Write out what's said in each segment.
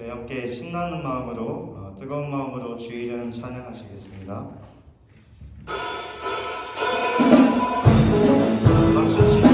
저희 함께 신나는 마음으로 뜨거운 마음으로 주의 이름 찬양하시겠습니다. 박수 치고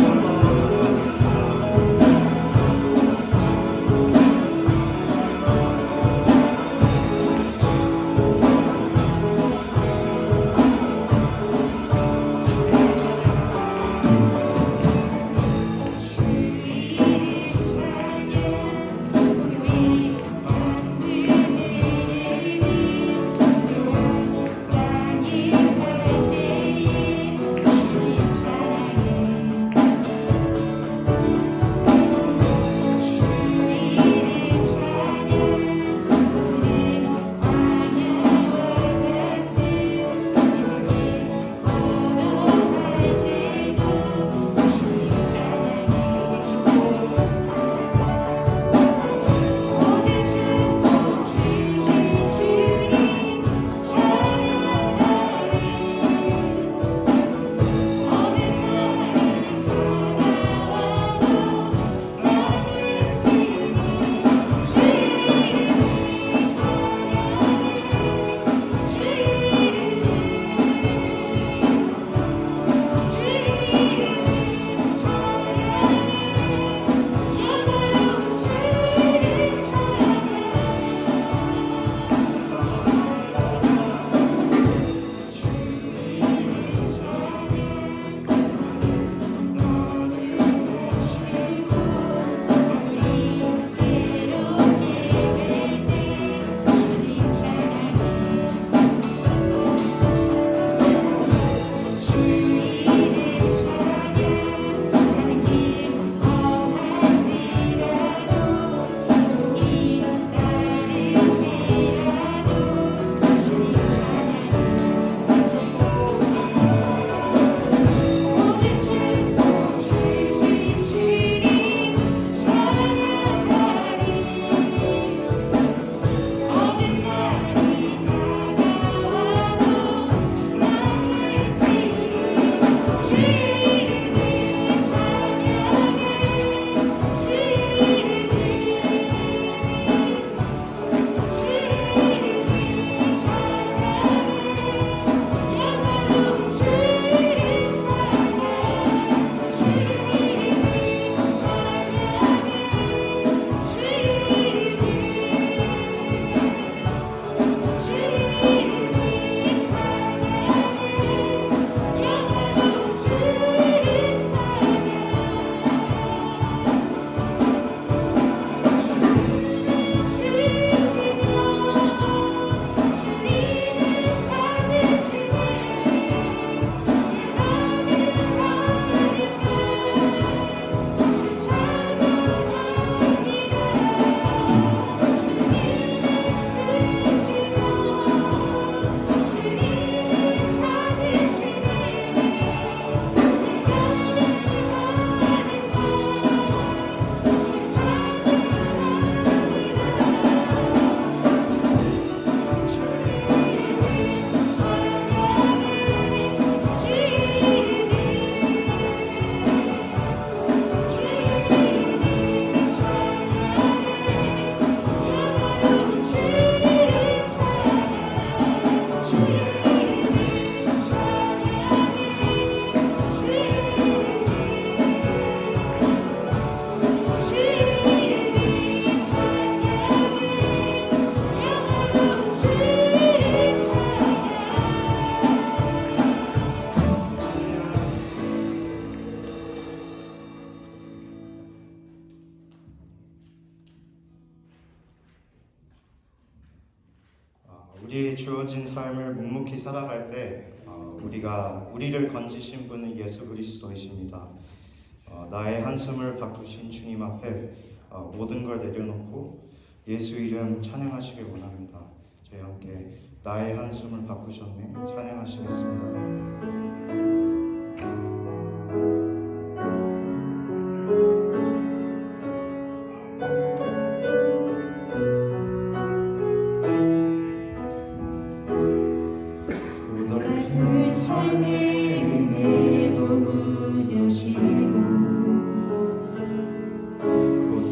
우리의 주어진 삶을 묵묵히 살아갈 때 우리를 건지신 분은 예수 그리스도이십니다. 나의 한숨을 바꾸신 주님 앞에 모든 걸 내려놓고 예수 이름 찬양하시길 원합니다. 저희 함께 나의 한숨을 바꾸셨네 찬양하시겠습니다.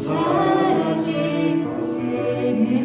사라질 것에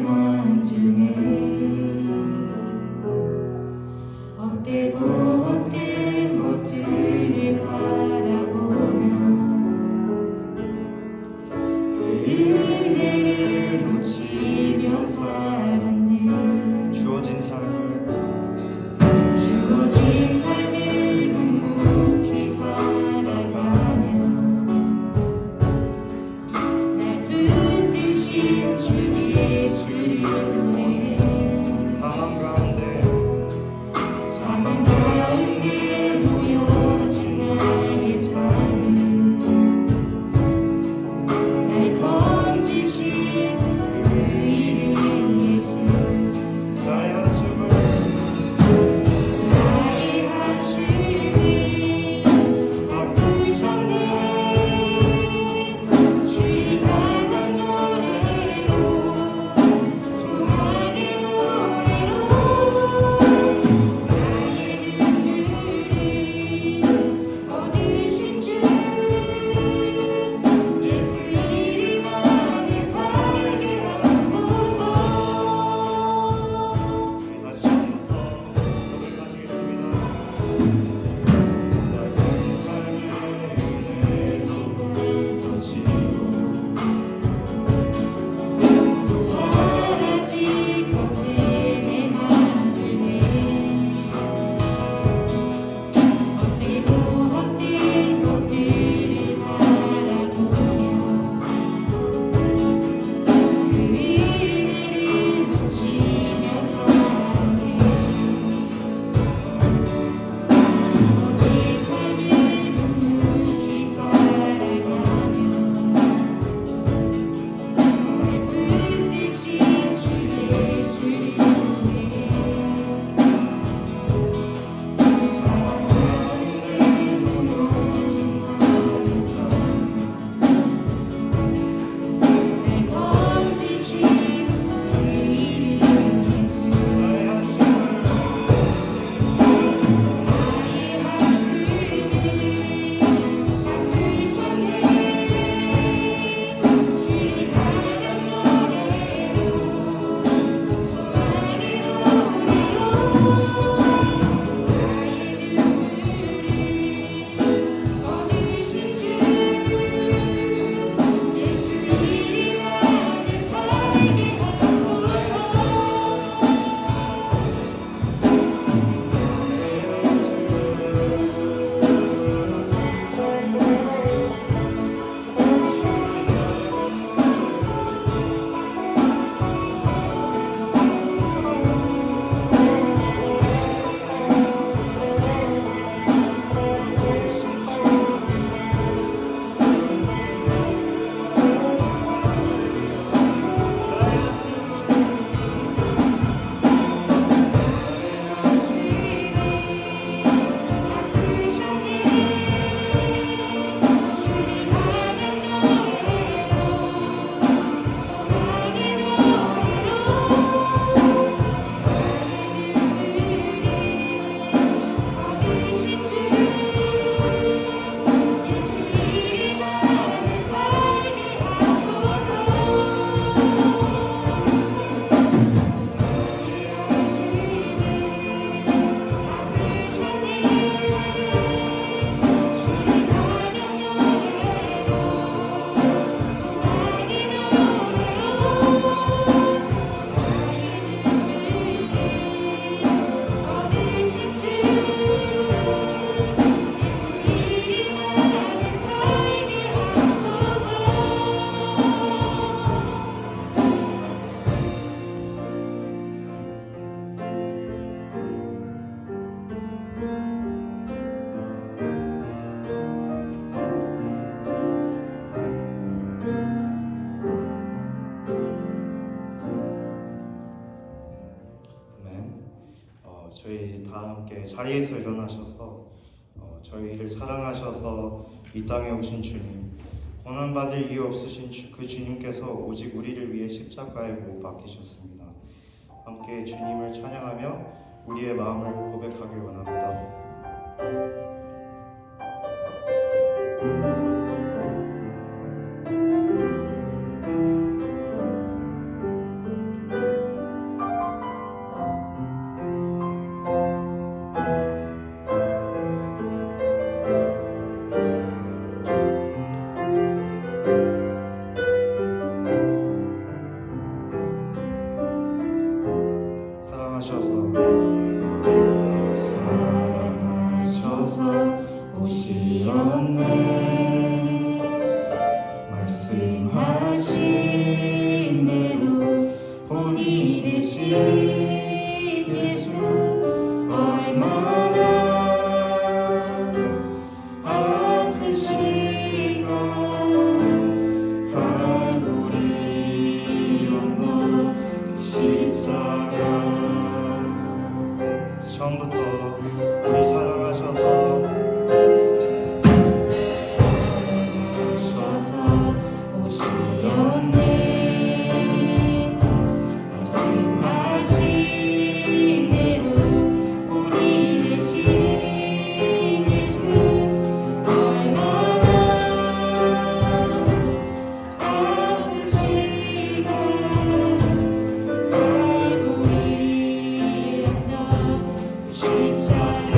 저희 다 함께 자리에서 일어나셔서 저희를 사랑하셔서 이 땅에 오신 주님, 고난받을 이유 없으신 그 주님께서 오직 우리를 위해 십자가에 못 박히셨습니다. 함께 주님을 찬양하며 우리의 마음을 고백하길 원합니다. 사랑하셔서 오시었네. 말씀하신 대로 본이 되신 예수, 얼마나 아프실까. 갈보리 언덕 십자가. 처음부터 우리 사랑하셔서 오시었네. 말씀하신 대로 우리 대신 예수, 얼마나 아프실까. 갈보리 언덕 십자가.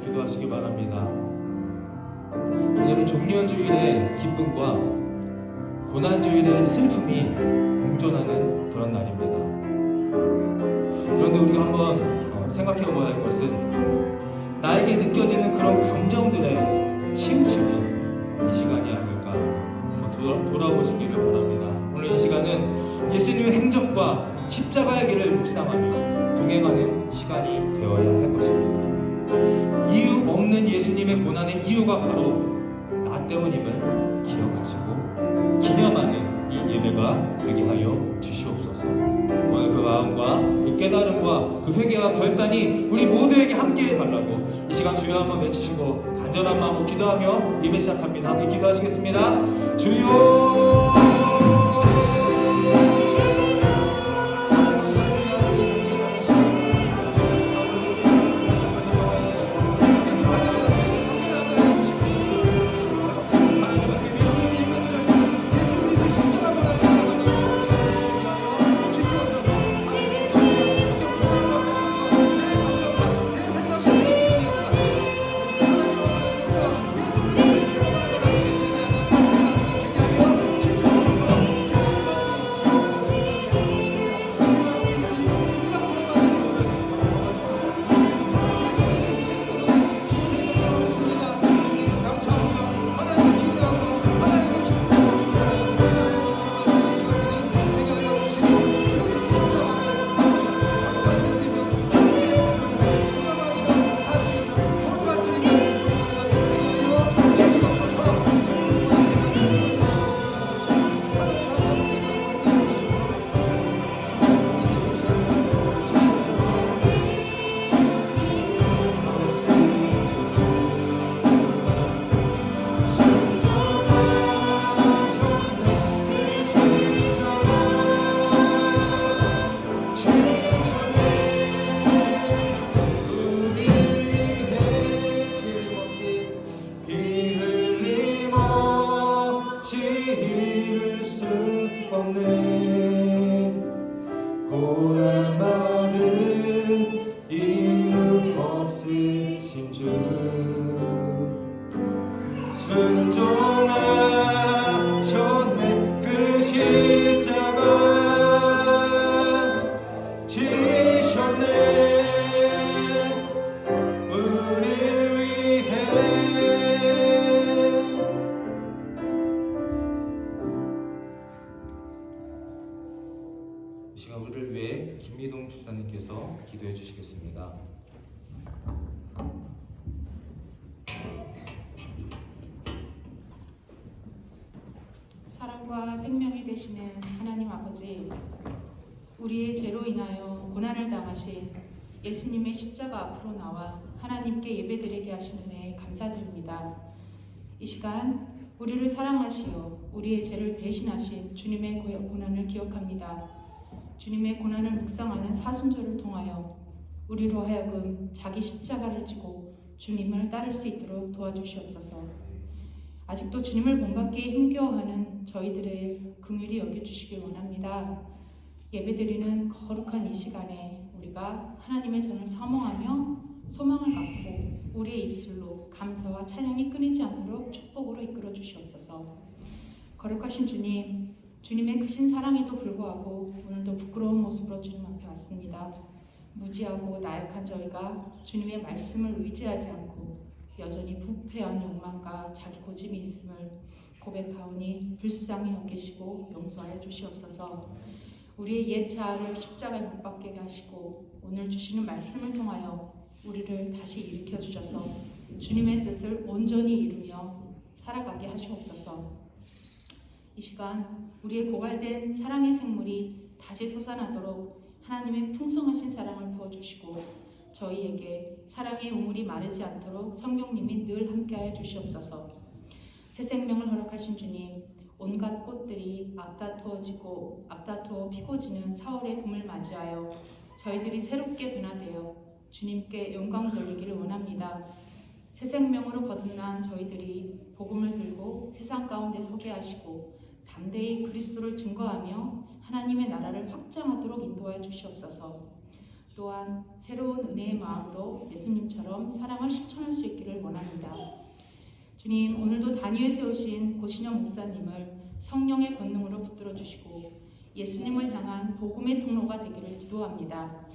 기도하시기 바랍니다. 오늘은 종려주일의 기쁨과 고난주일의 슬픔이 공존하는 그런 날입니다. 그런데 우리가 한번 생각해 봐야 할 것은 나에게 느껴지는 그런 감정들의 치우침이 이 시간이 아닐까 한번 돌아보시기를 바랍니다. 오늘 이 시간은 예수님의 행적과 십자가의 길을 묵상하며 동행하는 시간이 되어야 할 것입니다. 이유 없는 예수님의 고난의 이유가 바로 나 때문임을 기억하시고 기념하는 이 예배가 되게 하여 주시옵소서. 마음과 그 깨달음과 그 회개와 결단이 우리 모두에게 함께 해달라고 이 시간 주여 한번 외치시고 간절한 마음으로 기도하며 예배 시작합니다. 함께 기도하시겠습니다. 주여. 고난받은 이름 없으신 주 순종하셨네 그 십자가 지셨네 우리 위해 이 시간 우리를 위해 김미동 집사님께서 기도해 주시겠습니다. 사랑과 생명이 되시는 하나님 아버지, 우리의 죄로 인하여 고난을 당하신 예수님의 십자가 앞으로 나와 하나님께 예배드리게 하시는 은혜에 감사드립니다. 이 시간 우리를 사랑하시어 우리의 죄를 대신하신 주님의 고난을 기억합니다. 주님의 고난을 묵상하는 사순절을 통하여 우리로 하여금 자기 십자가를 지고 주님을 따를 수 있도록 도와주시옵소서. 아직도 주님을 본받기에 힘겨워하는 저희들의 긍휼히 여겨주시길 원합니다. 예배드리는 거룩한 이 시간에 우리가 하나님의 전을 사모하며 소망을 갖고 우리의 입술로 감사와 찬양이 끊이지 않도록 축복으로 이끌어 주시옵소서. 거룩하신 주님, 주님의 크신 사랑에도 불구하고 오늘도 부끄러운 모습으로 주님 앞에 왔습니다. 무지하고 나약한 저희가 주님의 말씀을 의지하지 않고 여전히 부패한 욕망과 자기 고집이 있음을 고백하오니 불쌍히 여기시고 용서하여 주시옵소서. 우리의 옛 자아를 십자가에 못 박게 하시고 오늘 주시는 말씀을 통하여 우리를 다시 일으켜 주셔서 주님의 뜻을 온전히 이루며 살아가게 하시옵소서. 이 시간 우리의 고갈된 사랑의 생물이 다시 솟아나도록 하나님의 풍성하신 사랑을 부어주시고 저희에게 사랑의 우물이 마르지 않도록 성령님이 늘 함께하여 주시옵소서. 새 생명을 허락하신 주님, 온갖 꽃들이 앞다투어 피고 지는 4월의 봄을 맞이하여 저희들이 새롭게 변화되어 주님께 영광 돌리기를 원합니다. 새 생명으로 거듭난 저희들이 복음을 들고 세상 가운데 서게 하시고 담대히 그리스도를 증거하며 하나님의 나라를 확장하도록 인도하여 주시옵소서. 또한 새로운 은혜의 마음으로 예수님처럼 사랑을 실천할 수 있기를 원합니다. 주님, 오늘도 단위에 세우신 고신영 목사님을 성령의 권능으로 붙들어 주시고 예수님을 향한 복음의 통로가 되기를 기도합니다.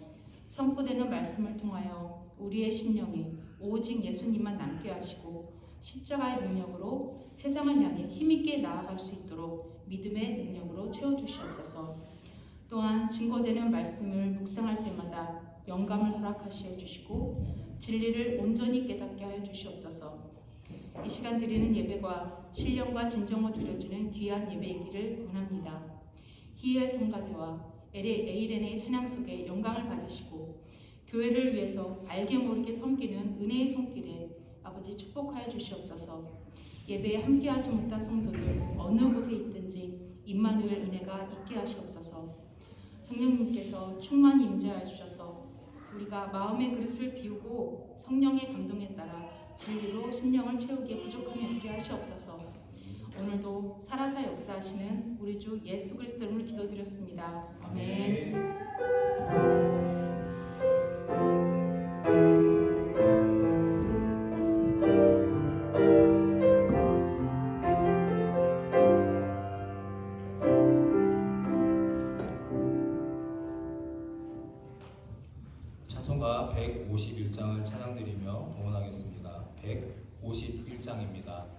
선포되는 말씀을 통하여 우리의 심령이 오직 예수님만 남게 하시고 십자가의 능력으로 세상을 향해 힘있게 나아갈 수 있도록 믿음의 능력으로 채워주시옵소서. 또한 증거되는 말씀을 묵상할 때마다 영감을 허락하시어 주시고 진리를 온전히 깨닫게 하여 주시옵소서. 이 시간 드리는 예배가 신령과 진정으로 드려지는 귀한 예배이기를 원합니다. 희엘 성가대와 에이렌의 찬양 속에 영광을 받으시고 교회를 위해서 알게 모르게 섬기는 은혜의 손길에 아버지 축복하여 주시옵소서. 예배에 함께하지 못한 성도들 어느 곳에 있든지 임마누엘 은혜가 있게 하시옵소서. 성령님께서 충만히 임재하여 주셔서 우리가 마음의 그릇을 비우고 성령의 감동에 따라 진리로 심령을 채우기에 부족함이 없게 하시옵소서. 오늘도 살아사 역사하시는 우리 주 예수 그리스도 이름으로 기도드렸습니다. 아멘. 찬송가 151장을 찬양드리며 봉헌하겠습니다. 151장입니다.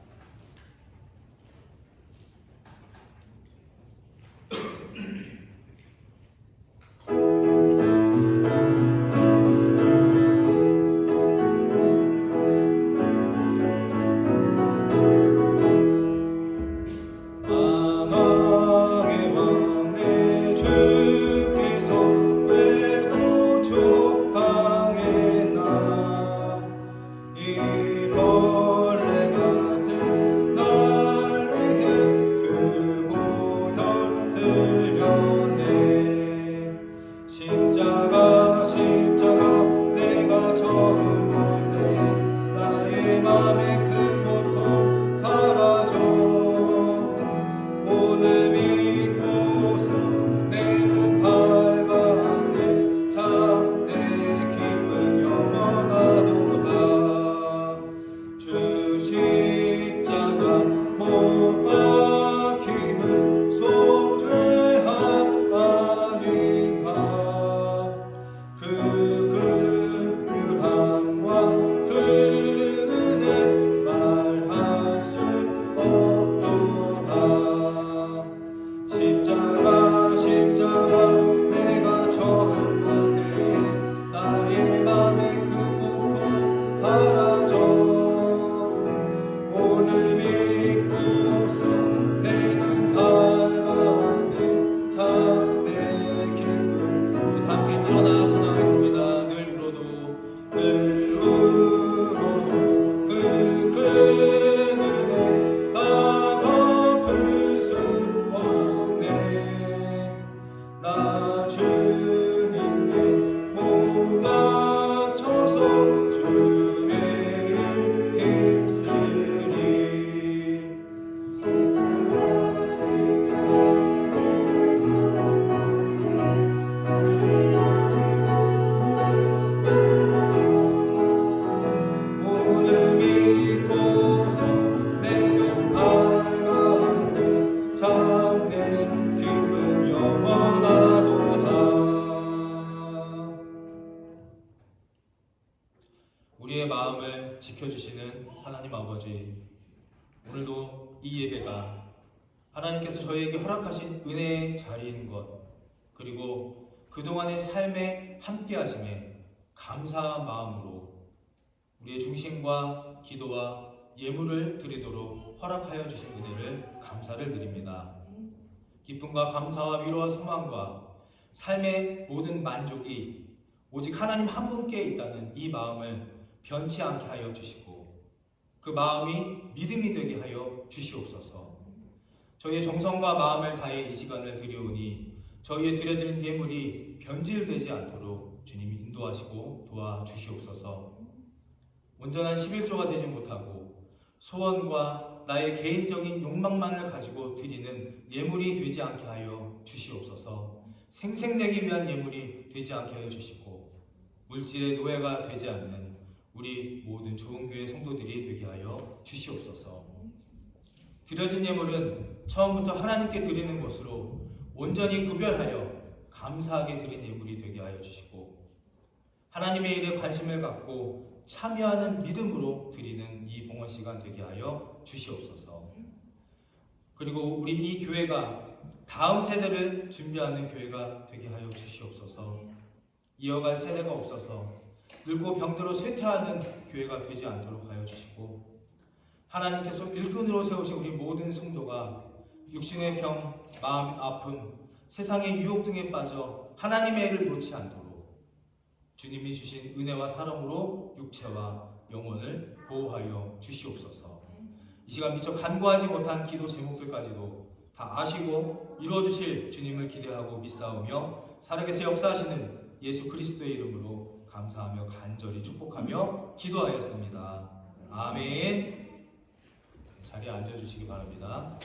우리의 마음을 지켜주시는 하나님 아버지, 오늘도 이 예배가 하나님께서 저희에게 허락하신 은혜의 자리인 것, 그리고 그동안의 삶에 함께하심에 감사한 마음으로 우리의 중심과 기도와 예물을 드리도록 허락하여 주신 은혜를 감사를 드립니다. 기쁨과 감사와 위로와 소망과 삶의 모든 만족이 오직 하나님 한 분께 있다는 이 마음을 변치 않게 하여 주시고 그 마음이 믿음이 되게 하여 주시옵소서. 저희의 정성과 마음을 다해 이 시간을 드리오니 저희의 드려지는 예물이 변질되지 않도록 주님이 인도하시고 도와주시옵소서. 온전한 11조가 되지 못하고 소원과 나의 개인적인 욕망만을 가지고 드리는 예물이 되지 않게 하여 주시옵소서. 생생내기 위한 예물이 되지 않게 하여 주시고 물질의 노예가 되지 않는 우리 모든 좋은 교회 성도들이 되게 하여 주시옵소서. 드려진 예물은 처음부터 하나님께 드리는 것으로 온전히 구별하여 감사하게 드린 예물이 되게 하여 주시고 하나님의 일에 관심을 갖고 참여하는 믿음으로 드리는 이 봉헌 시간 되게 하여 주시옵소서. 그리고 우리 이 교회가 다음 세대를 준비하는 교회가 되게 하여 주시옵소서. 이어갈 세대가 없어서 늙고 병들어 쇠퇴하는 교회가 되지 않도록 하여 주시고 하나님께서 일꾼으로 세우신 우리 모든 성도가 육신의 병, 마음의 아픔, 세상의 유혹 등에 빠져 하나님의 일을 놓지 않도록 주님이 주신 은혜와 사랑으로 육체와 영혼을 보호하여 주시옵소서. 이 시간 미처 간구하지 못한 기도 제목들까지도 다 아시고 이루어주실 주님을 기대하고 믿사오며 살아계서 역사하시는 예수 그리스도의 이름으로 감사하며 간절히 축복하며 기도하였습니다. 아멘. 자리에 앉아주시기 바랍니다.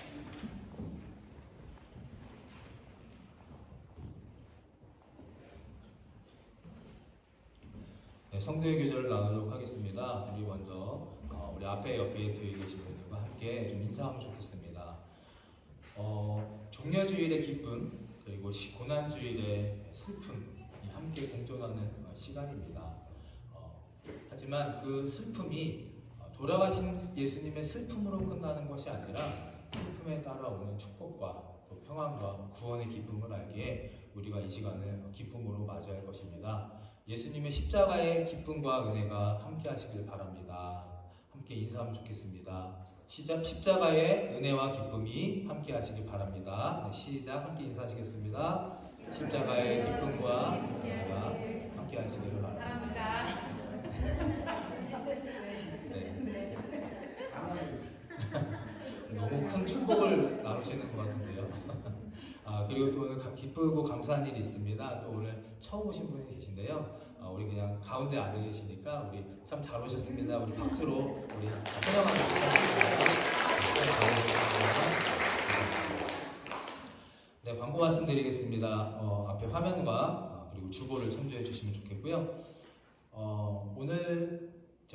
네, 성도의 교절을 나누도록 하겠습니다. 우리 먼저 우리 옆에 계신 분들과 함께 좀 인사하면 좋겠습니다. 종려주일의 기쁨 그리고 고난주일의 슬픔이 함께 공존하는 시간입니다. 하지만 그 슬픔이 돌아가신 예수님의 슬픔으로 끝나는 것이 아니라 슬픔에 따라오는 축복과 또 평안과 구원의 기쁨을 알기에 우리가 이 시간을 기쁨으로 맞이할 것입니다. 예수님의 십자가의 기쁨과 은혜가 함께 하시길 바랍니다. 함께 인사하면 좋겠습니다. 십자가의 은혜와 기쁨이 함께 하시길 바랍니다. 네, 시작. 함께 인사하시겠습니다. 십자가의 기쁨과 은혜가 함께 하시기를 바랍니다. 네. 너무 큰 축복을 나누시는 것 같은데요. 그리고 또 오늘 기쁘고 감사한 일이 있습니다. 또 오늘 처음 오신 분이 계신데요. 우리 그냥 가운데 앉아 계시니까 우리 참 잘 오셨습니다. 우리 박수로 우리 환영하는 네, 광고 말씀드리겠습니다. 앞에 화면과 그리고 주보를 참조해 주시면 좋겠고요. 오늘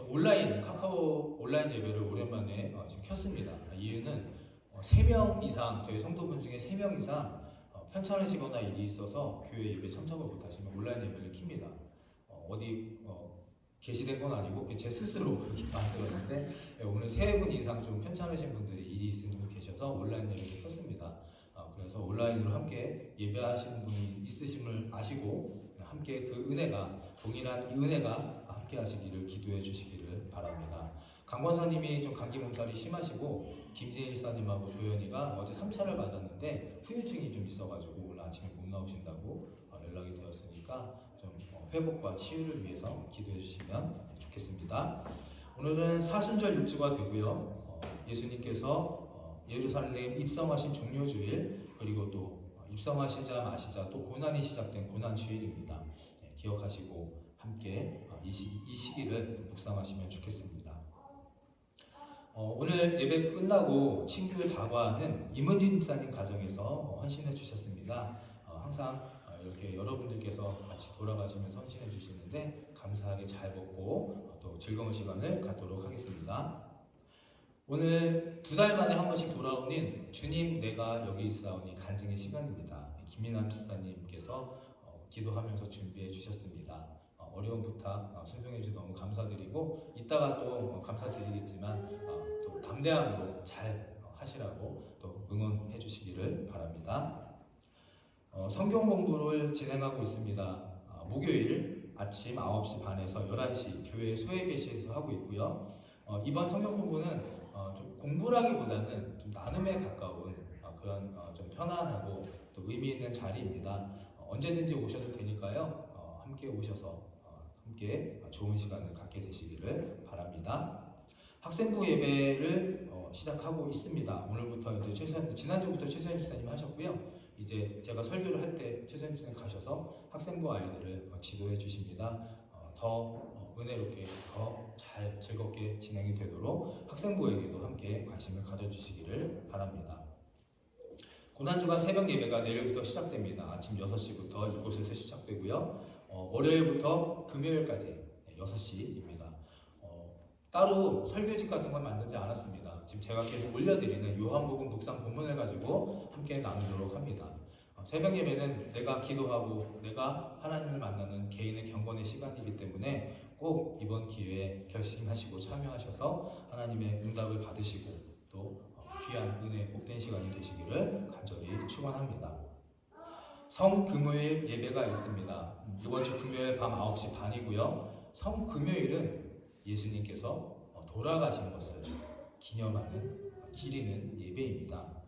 온라인 카카오 온라인 예배를 오랜만에 지금 켰습니다. 이유는 3명 이상 저희 성도분 중에 3명 이상 편찮으시거나 일이 있어서 교회 예배 참석을 못하시면 온라인 예배를 킵니다. 어디 게시된 건 아니고 제 스스로 그렇게 만들었는데 오늘 3분 이상 좀 편찮으신 분들이 일이 있으신 분 계셔서 온라인 예배를 켰습니다. 그래서 온라인으로 함께 예배하시는 분이 있으심을 아시고 함께 그 은혜가 동일한 이 은혜가 함께 하시기를 기도해 주시기를 바랍니다. 강 권사님이 좀 감기 몸살이 심하시고 김진일 사님하고 도현이가 어제 3차를 맞았는데 후유증이 좀 있어가지고 오늘 아침에 못 나오신다고 연락이 되었으니까 좀 회복과 치유를 위해서 기도해 주시면 좋겠습니다. 오늘은 사순절 6주가 되고요. 예수님께서 예루살렘 입성하신 종료주일 그리고 또 입성하시자 마시자 또 고난이 시작된 고난주일입니다. 기억하시고 함께 이 시기를 묵상하시면 좋겠습니다. 오늘 예배 끝나고 친구 다과는 임은진 목사님 가정에서 헌신해 주셨습니다. 항상 이렇게 여러분들께서 같이 돌아가시면서 헌신해 주시는데 감사하게 잘 먹고 또 즐거운 시간을 갖도록 하겠습니다. 오늘 2달 만에 한 번씩 돌아오는 주님 내가 여기 있사오니 간증의 시간입니다. 김민남 집사님께서 기도하면서 준비해 주셨습니다. 어려운 부탁 순종해 주셔서 너무 감사드리고 이따가 또 감사드리겠지만 또 담대함으로 잘 하시라고 또 응원해 주시기를 바랍니다. 성경 공부를 진행하고 있습니다. 목요일 아침 9시 반에서 11시 교회 소예배실에서 하고 있고요. 이번 성경 공부는 좀 공부라기보다는 좀 나눔에 가까운 그런 좀 편안하고 또 의미 있는 자리입니다. 언제든지 오셔도 되니까요. 함께 오셔서 함께 좋은 시간을 갖게 되시기를 바랍니다. 학생부 예배를 시작하고 있습니다. 오늘부터 이제 지난주부터 최선 집사님 하셨고요. 이제 제가 설교를 할 때 최선 집사님 가셔서 학생부 아이들을 지도해 주십니다. 더 은혜롭게 더 잘 즐겁게 진행이 되도록 학생부에게도 함께 관심을 가져주시기를 바랍니다. 고난주간 새벽 예배가 내일부터 시작됩니다. 아침 6시부터 이곳에서 시작되고요. 월요일부터 금요일까지 6시입니다. 따로 설교집 같은 건 만들지 않았습니다. 지금 제가 계속 올려드리는 요한복음 묵상 본문을 가지고 함께 나누도록 합니다. 새벽 예배는 내가 기도하고 내가 하나님을 만나는 개인의 경건의 시간이기 때문에 꼭 이번 기회에 결심하시고 참여하셔서 하나님의 응답을 받으시고 또 귀한 은혜 복된 시간이 되시기를 간절히 축원합니다. 성금요일 예배가 있습니다. 이번 주 금요일 밤 9시 반이고요. 성금요일은 예수님께서 돌아가신 것을 기념하는 기리는 예배입니다.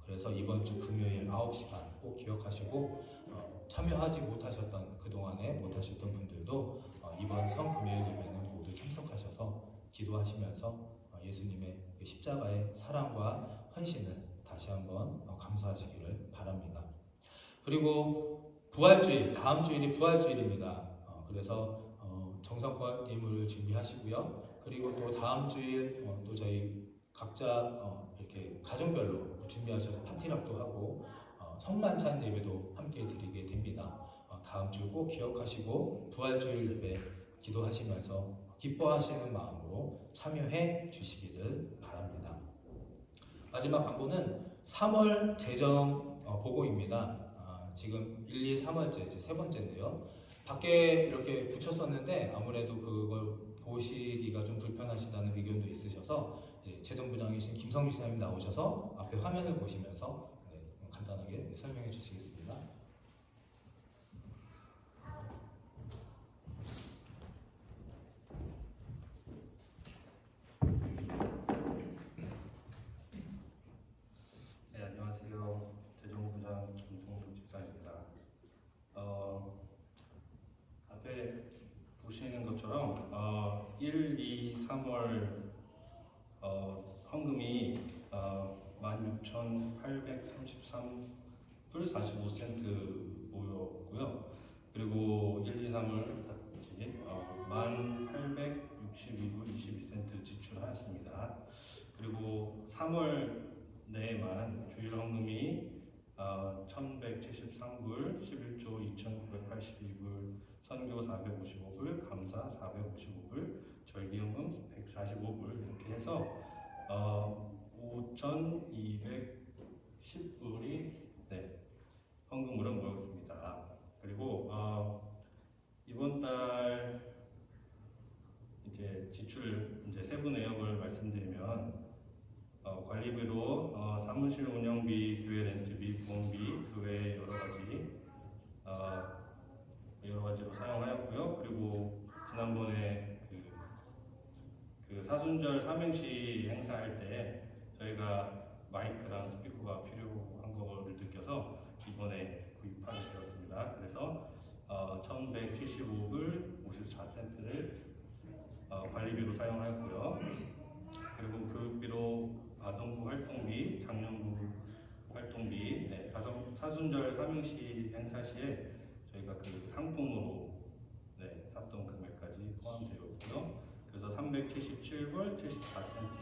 그래서 이번 주 금요일 9시 반 꼭 기억하시고 참여하지 못하셨던 그동안에 못하셨던 분들도 이번 성금요일 예배는 모두 참석하셔서 기도하시면서 예수님의 그 십자가의 사랑과 헌신을 다시 한번 감사하시기를 바랍니다. 그리고 부활주일, 다음 주일이 부활주일입니다. 그래서 정성껏 예물을 준비하시고요. 그리고 또 다음 주일 또 저희 각자 이렇게 가정별로 준비하셔서 파티락도 하고 성만찬 예배도 함께 드리게 됩니다. 다음 주 꼭 기억하시고 부활주일 예배 기도하시면서 기뻐하시는 마음으로 참여해 주시기를 바랍니다. 마지막 광고는 3월 재정 보고입니다. 지금 1, 2, 3월째 이제 세 번째인데요. 밖에 이렇게 붙였었는데 아무래도 그걸 보시기가 좀 불편하시다는 의견도 있으셔서 이제 재정부장이신 김성주 지사님 나오셔서 앞에 화면을 보시면서 간단하게 설명해 주시겠습니다. 네, 안녕하세요. 재정부장 김성주 집사입니다. 앞에 보시는 것처럼 1, 2, 3월 헌금이 16,833불 45센트 모였고요. 그리고 1, 2, 3월 1,862불 22센트 지출하였습니다. 그리고 3월 내만 주일 헌금이 1,173불, 11조 2,982불, 선교 455불, 감사 455불, 절기 헌금 145불 이렇게 해서 5,210불이 헌금으로 모였습니다. 그리고 이번 달 이제 지출 세부 내역을 말씀드리면 관리비로 사무실 운영비, 교회 렌트비, 보험비, 교회 여러 가지로 사용하였고요. 그리고 지난번에 그 사순절 삼행시 행사할 때 저희가 마이크랑 스피커가 필요한 거를 느껴서 이번에 구입하게 되었습니다. 그래서 1,175불 54센트를 관리비로 사용하였고요. 그리고 교육비로 아동부 활동비, 장년부 활동비, 사순절 삼행시 행사 시에 저희가 그 상품으로 샀던 금액까지 포함되어 있고요. 그래서 377불 74센트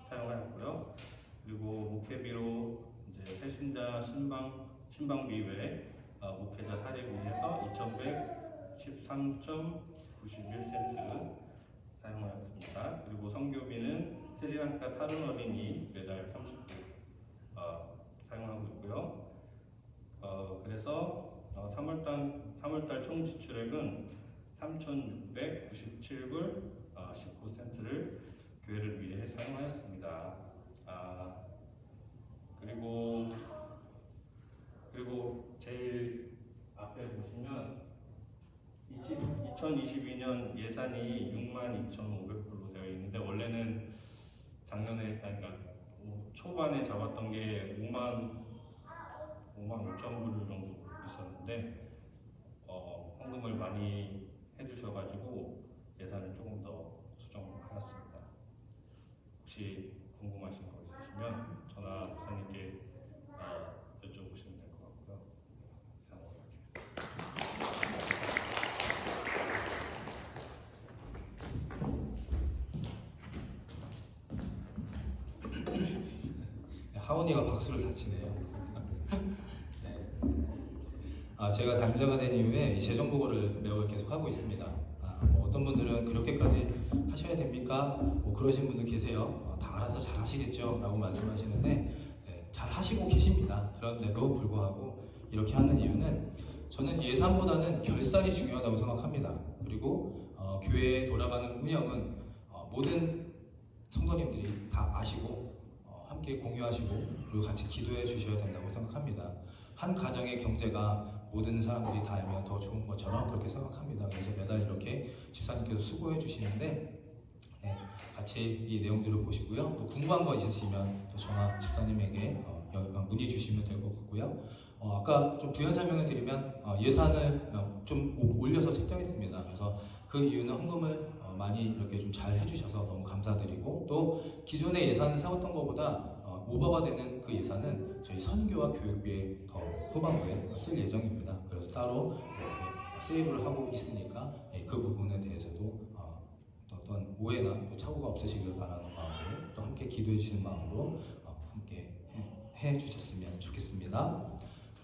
사용하였고요. 그리고 목회비로 이제 새신자 신방비 외에 목회자 사례비에서 2,113.91센트 사용하였습니다. 그리고 선교비는 스리랑카 타룬 어린이 매달 30불 사용하고 있고요. 그래서 3월달 총 지출액은 3,697불 19센트를 교회를 위해 사용하였습니다. 그리고 제일 앞에 보시면 2022년 예산이 62,500불로 되어 있는데 원래는 작년에 초반에 잡았던 게 5만 5천 불 정도 있었는데 헌금을 많이 해주셔가지고 예산을 조금 더 수정하였습니다. 혹시 궁금하신 거 있으시면 저나 목사님께 여쭤보시면 될 것 같고요. 이상으로 마치겠습니다. 하원이가 박수를 다 치네요. 제가 담임자가 된 이후에 이 재정 보고를 매월 계속 하고 있습니다. 어떤 분들은 그렇게까지 하셔야 됩니까? 그러신 분도 계세요. 다 알아서 잘 하시겠죠? 라고 말씀하시는데 잘 하시고 계십니다. 그런데도 불구하고 이렇게 하는 이유는 저는 예산보다는 결산이 중요하다고 생각합니다. 그리고 교회에 돌아가는 운영은 모든 성도님들이 다 아시고 함께 공유하시고 그리고 같이 기도해 주셔야 된다고 생각합니다. 한 가정의 경제가 모든 사람들이 다 알면 더 좋은 것처럼 그렇게 생각합니다. 그래서 매달 이렇게 집사님께서 수고해 주시는데 같이 이 내용들을 보시고요. 또 궁금한 거 있으시면 또 전화 집사님에게 문의 주시면 될 것 같고요. 아까 좀 부연 설명을 드리면 예산을 좀 올려서 책정했습니다. 그래서 그 이유는 헌금을 많이 이렇게 좀 잘 해주셔서 너무 감사드리고, 또 기존의 예산을 세웠던 것보다 오버가 되는 그 예산은 저희 선교와 교육비에 더 후반부에 쓸 예정입니다. 그래서 따로 이렇게 세이브를 하고 있으니까 그 부분에 대해서도 어떤 오해나 또 착오가 없으시길 바라는 마음으로, 또 함께 기도해 주시는 마음으로 함께 해 주셨으면 좋겠습니다.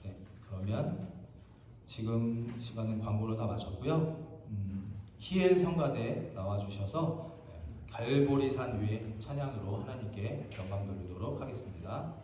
네, 그러면 지금 시간은 광고를 다 마쳤고요. 히엘 성가대 나와주셔서 갈보리산 위의 찬양으로 하나님께 영광 돌리도록 하겠습니다.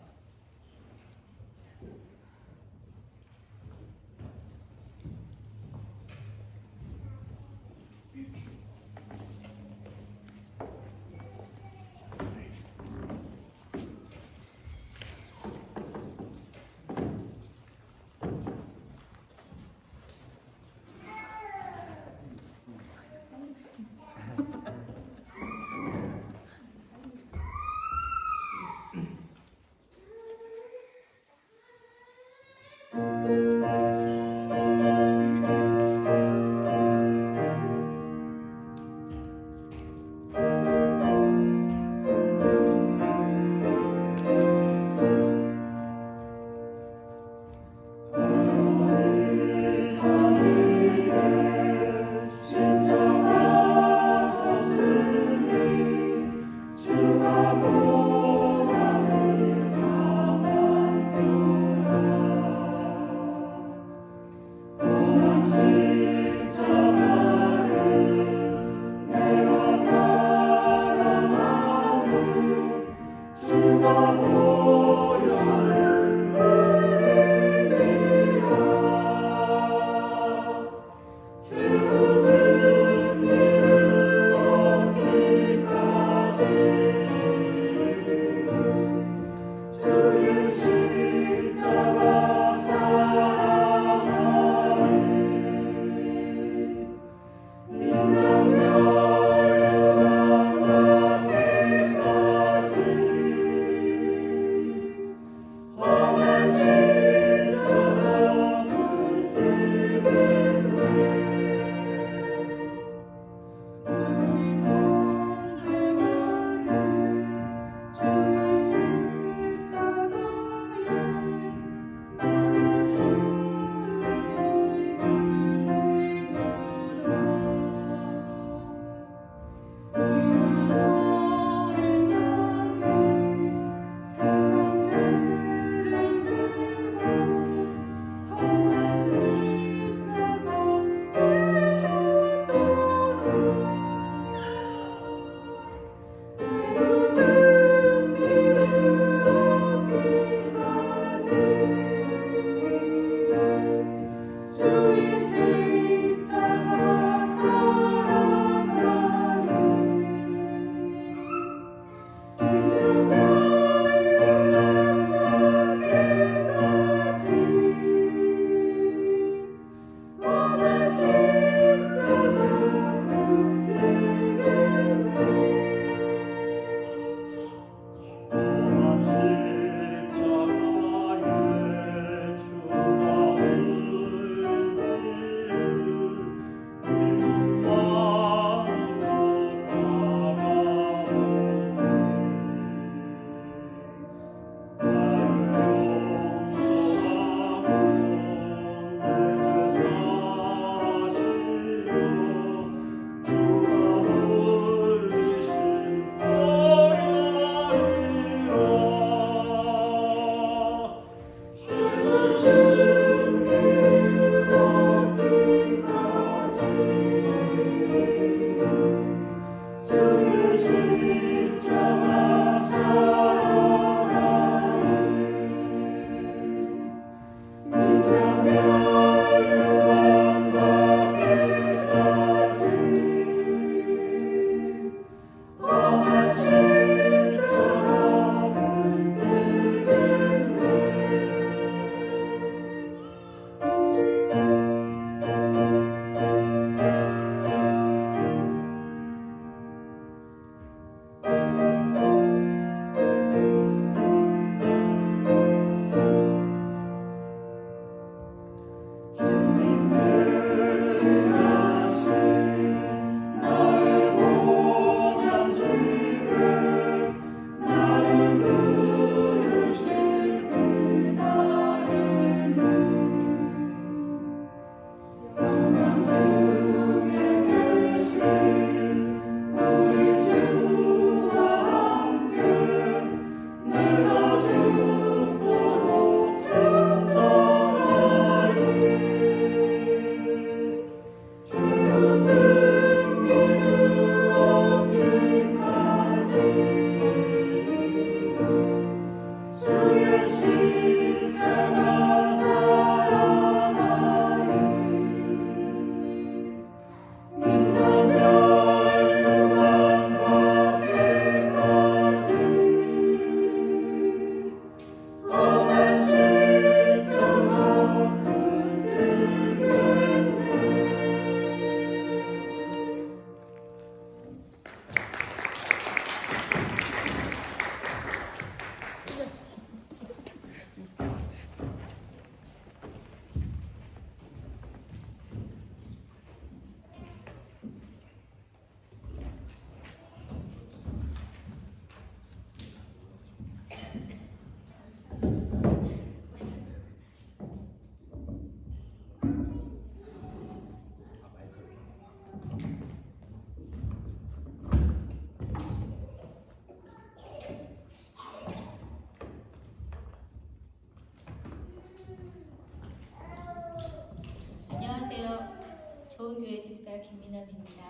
김미남입니다.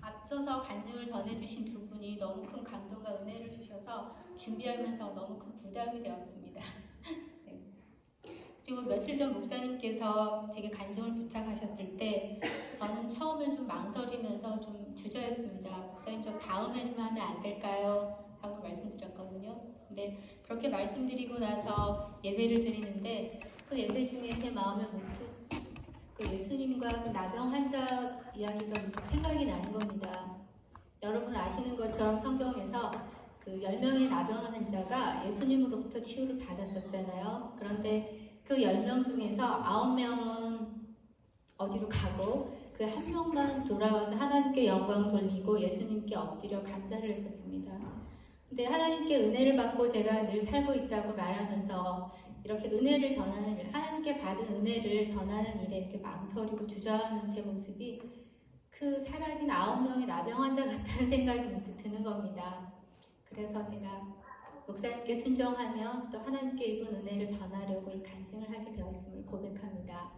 앞서서 간증을 전해주신 두 분이 너무 큰 감동과 은혜를 주셔서 준비하면서 너무 큰 부담이 되었습니다. 네. 그리고 며칠 전 목사님께서 제게 간증을 부탁하셨을 때 저는 처음엔 좀 망설이면서 좀 주저했습니다. 목사님 저 다음에 좀 하면 안 될까요? 하고 말씀드렸거든요. 근데 그렇게 말씀드리고 나서 예배를 드리는데 그 예배 중에 제 마음에 문득 그 예수님과 그 나병 환자 이야기가 문득 생각이 나는 겁니다. 여러분 아시는 것처럼 성경에서 그 10명의 나병 환자가 예수님으로부터 치유를 받았었잖아요. 그런데 그 10명 중에서 9명은 어디로 가고 그 한 명만 돌아와서 하나님께 영광 돌리고 예수님께 엎드려 감사를 했었습니다. 근데 하나님께 은혜를 받고 제가 늘 살고 있다고 말하면서 이렇게 은혜를 전하는 일, 하나님께 받은 은혜를 전하는 일에 이렇게 망설이고 주저하는 제 모습이 그 사라진 9명의 나병 환자 같다는 생각이 문득 드는 겁니다. 그래서 제가 목사님께 순종하며 또 하나님께 입은 은혜를 전하려고 이 간증을 하게 되었음을 고백합니다.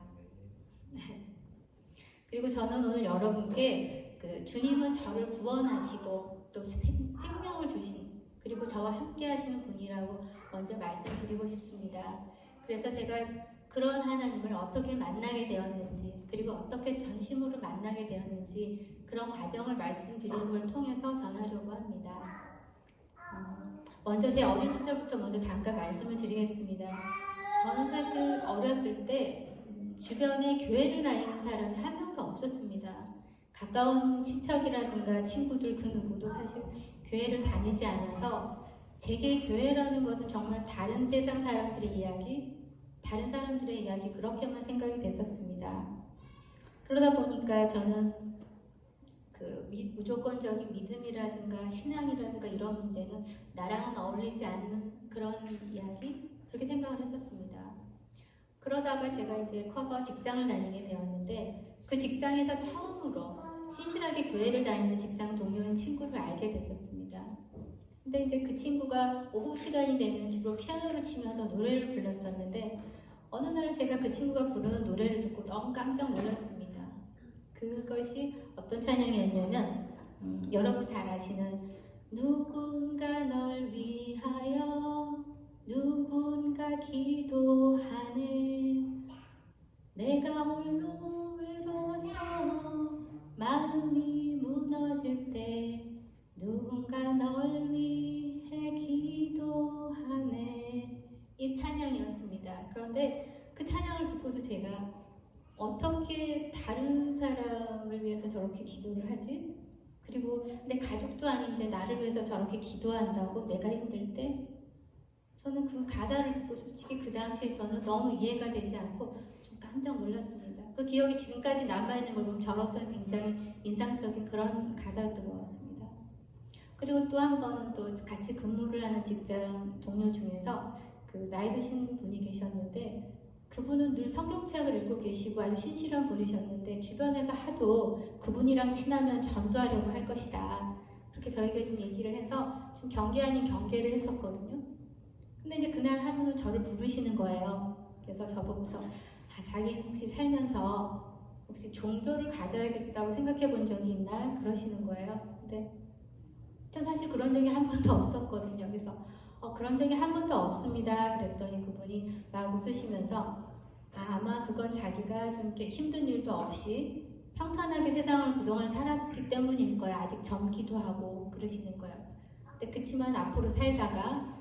그리고 저는 오늘 여러분께 그 주님은 저를 구원하시고 또 생명을 주신 그리고 저와 함께 하시는 분이라고 먼저 말씀드리고 싶습니다. 그래서 제가 그런 하나님을 어떻게 만나게 되었는지 그리고 어떻게 전심으로 만나게 되었는지 그런 과정을 말씀드리는 걸 통해서 전하려고 합니다. 먼저 제 어린 시절부터 먼저 잠깐 말씀을 드리겠습니다. 저는 사실 어렸을 때 주변에 교회를 다니는 사람이 한 명도 없었습니다. 가까운 친척이라든가 친구들 그 누구도 사실 교회를 다니지 않아서 제게 교회라는 것은 정말 다른 세상 사람들의 이야기, 다른 사람들의 이야기 그렇게만 생각이 됐었습니다. 그러다 보니까 저는 그 무조건적인 믿음이라든가 신앙이라든가 이런 문제는 나랑은 어울리지 않는 그런 이야기 그렇게 생각을 했었습니다. 그러다가 제가 이제 커서 직장을 다니게 되었는데 그 직장에서 처음으로 신실하게 교회를 다니는 직장 동료인 친구를 알게 됐었습니다. 근데 이제 그 친구가 오후 시간이 되면 주로 피아노를 치면서 노래를 불렀었는데 어느 날 제가 그 친구가 부르는 노래를 듣고 너무 깜짝 놀랐습니다. 그것이 어떤 찬양이었냐면 여러분 잘 아시는 누군가 널 위하여 누군가 기도하네 내가 홀로 외로워서 마음이 무너질 때 누군가 널 위해 기도하네 이 찬양이었습니다. 그런데 그 찬양을 듣고서 제가 어떻게 다른 사람을 위해서 저렇게 기도를 하지? 그리고 내 가족도 아닌데 나를 위해서 저렇게 기도한다고 내가 힘들 때? 저는 그 가사를 듣고 솔직히 그 당시에 저는 너무 이해가 되지 않고 좀 깜짝 놀랐습니다. 그 기억이 지금까지 남아있는 걸 보면 저로서는 굉장히 인상적인 그런 가사였던 것 같습니다. 그리고 또 한 번은 또 같이 근무를 하는 직장 동료 중에서 그 나이 드신 분이 계셨는데 그분은 늘 성경책을 읽고 계시고 아주 신실한 분이셨는데 주변에서 하도 그분이랑 친하면 전도하려고 할 것이다. 그렇게 저에게 좀 얘기를 해서 좀 경계 아닌 경계를 했었거든요. 근데 이제 그날 하루는 저를 부르시는 거예요. 그래서 저보고서 자기 혹시 살면서 혹시 종교를 가져야겠다고 생각해 본 적이 있나? 그러시는 거예요. 근데 전 사실 그런 적이 한 번도 없었거든요. 그래서 그런 적이 한 번도 없습니다. 그랬더니 그분이 막 웃으시면서 아마 그건 자기가 좀 이렇게 힘든 일도 없이 평탄하게 세상을 그동안 살았기 때문일 거야. 아직 젊기도 하고 그러시는 거예요. 근데 그치만 앞으로 살다가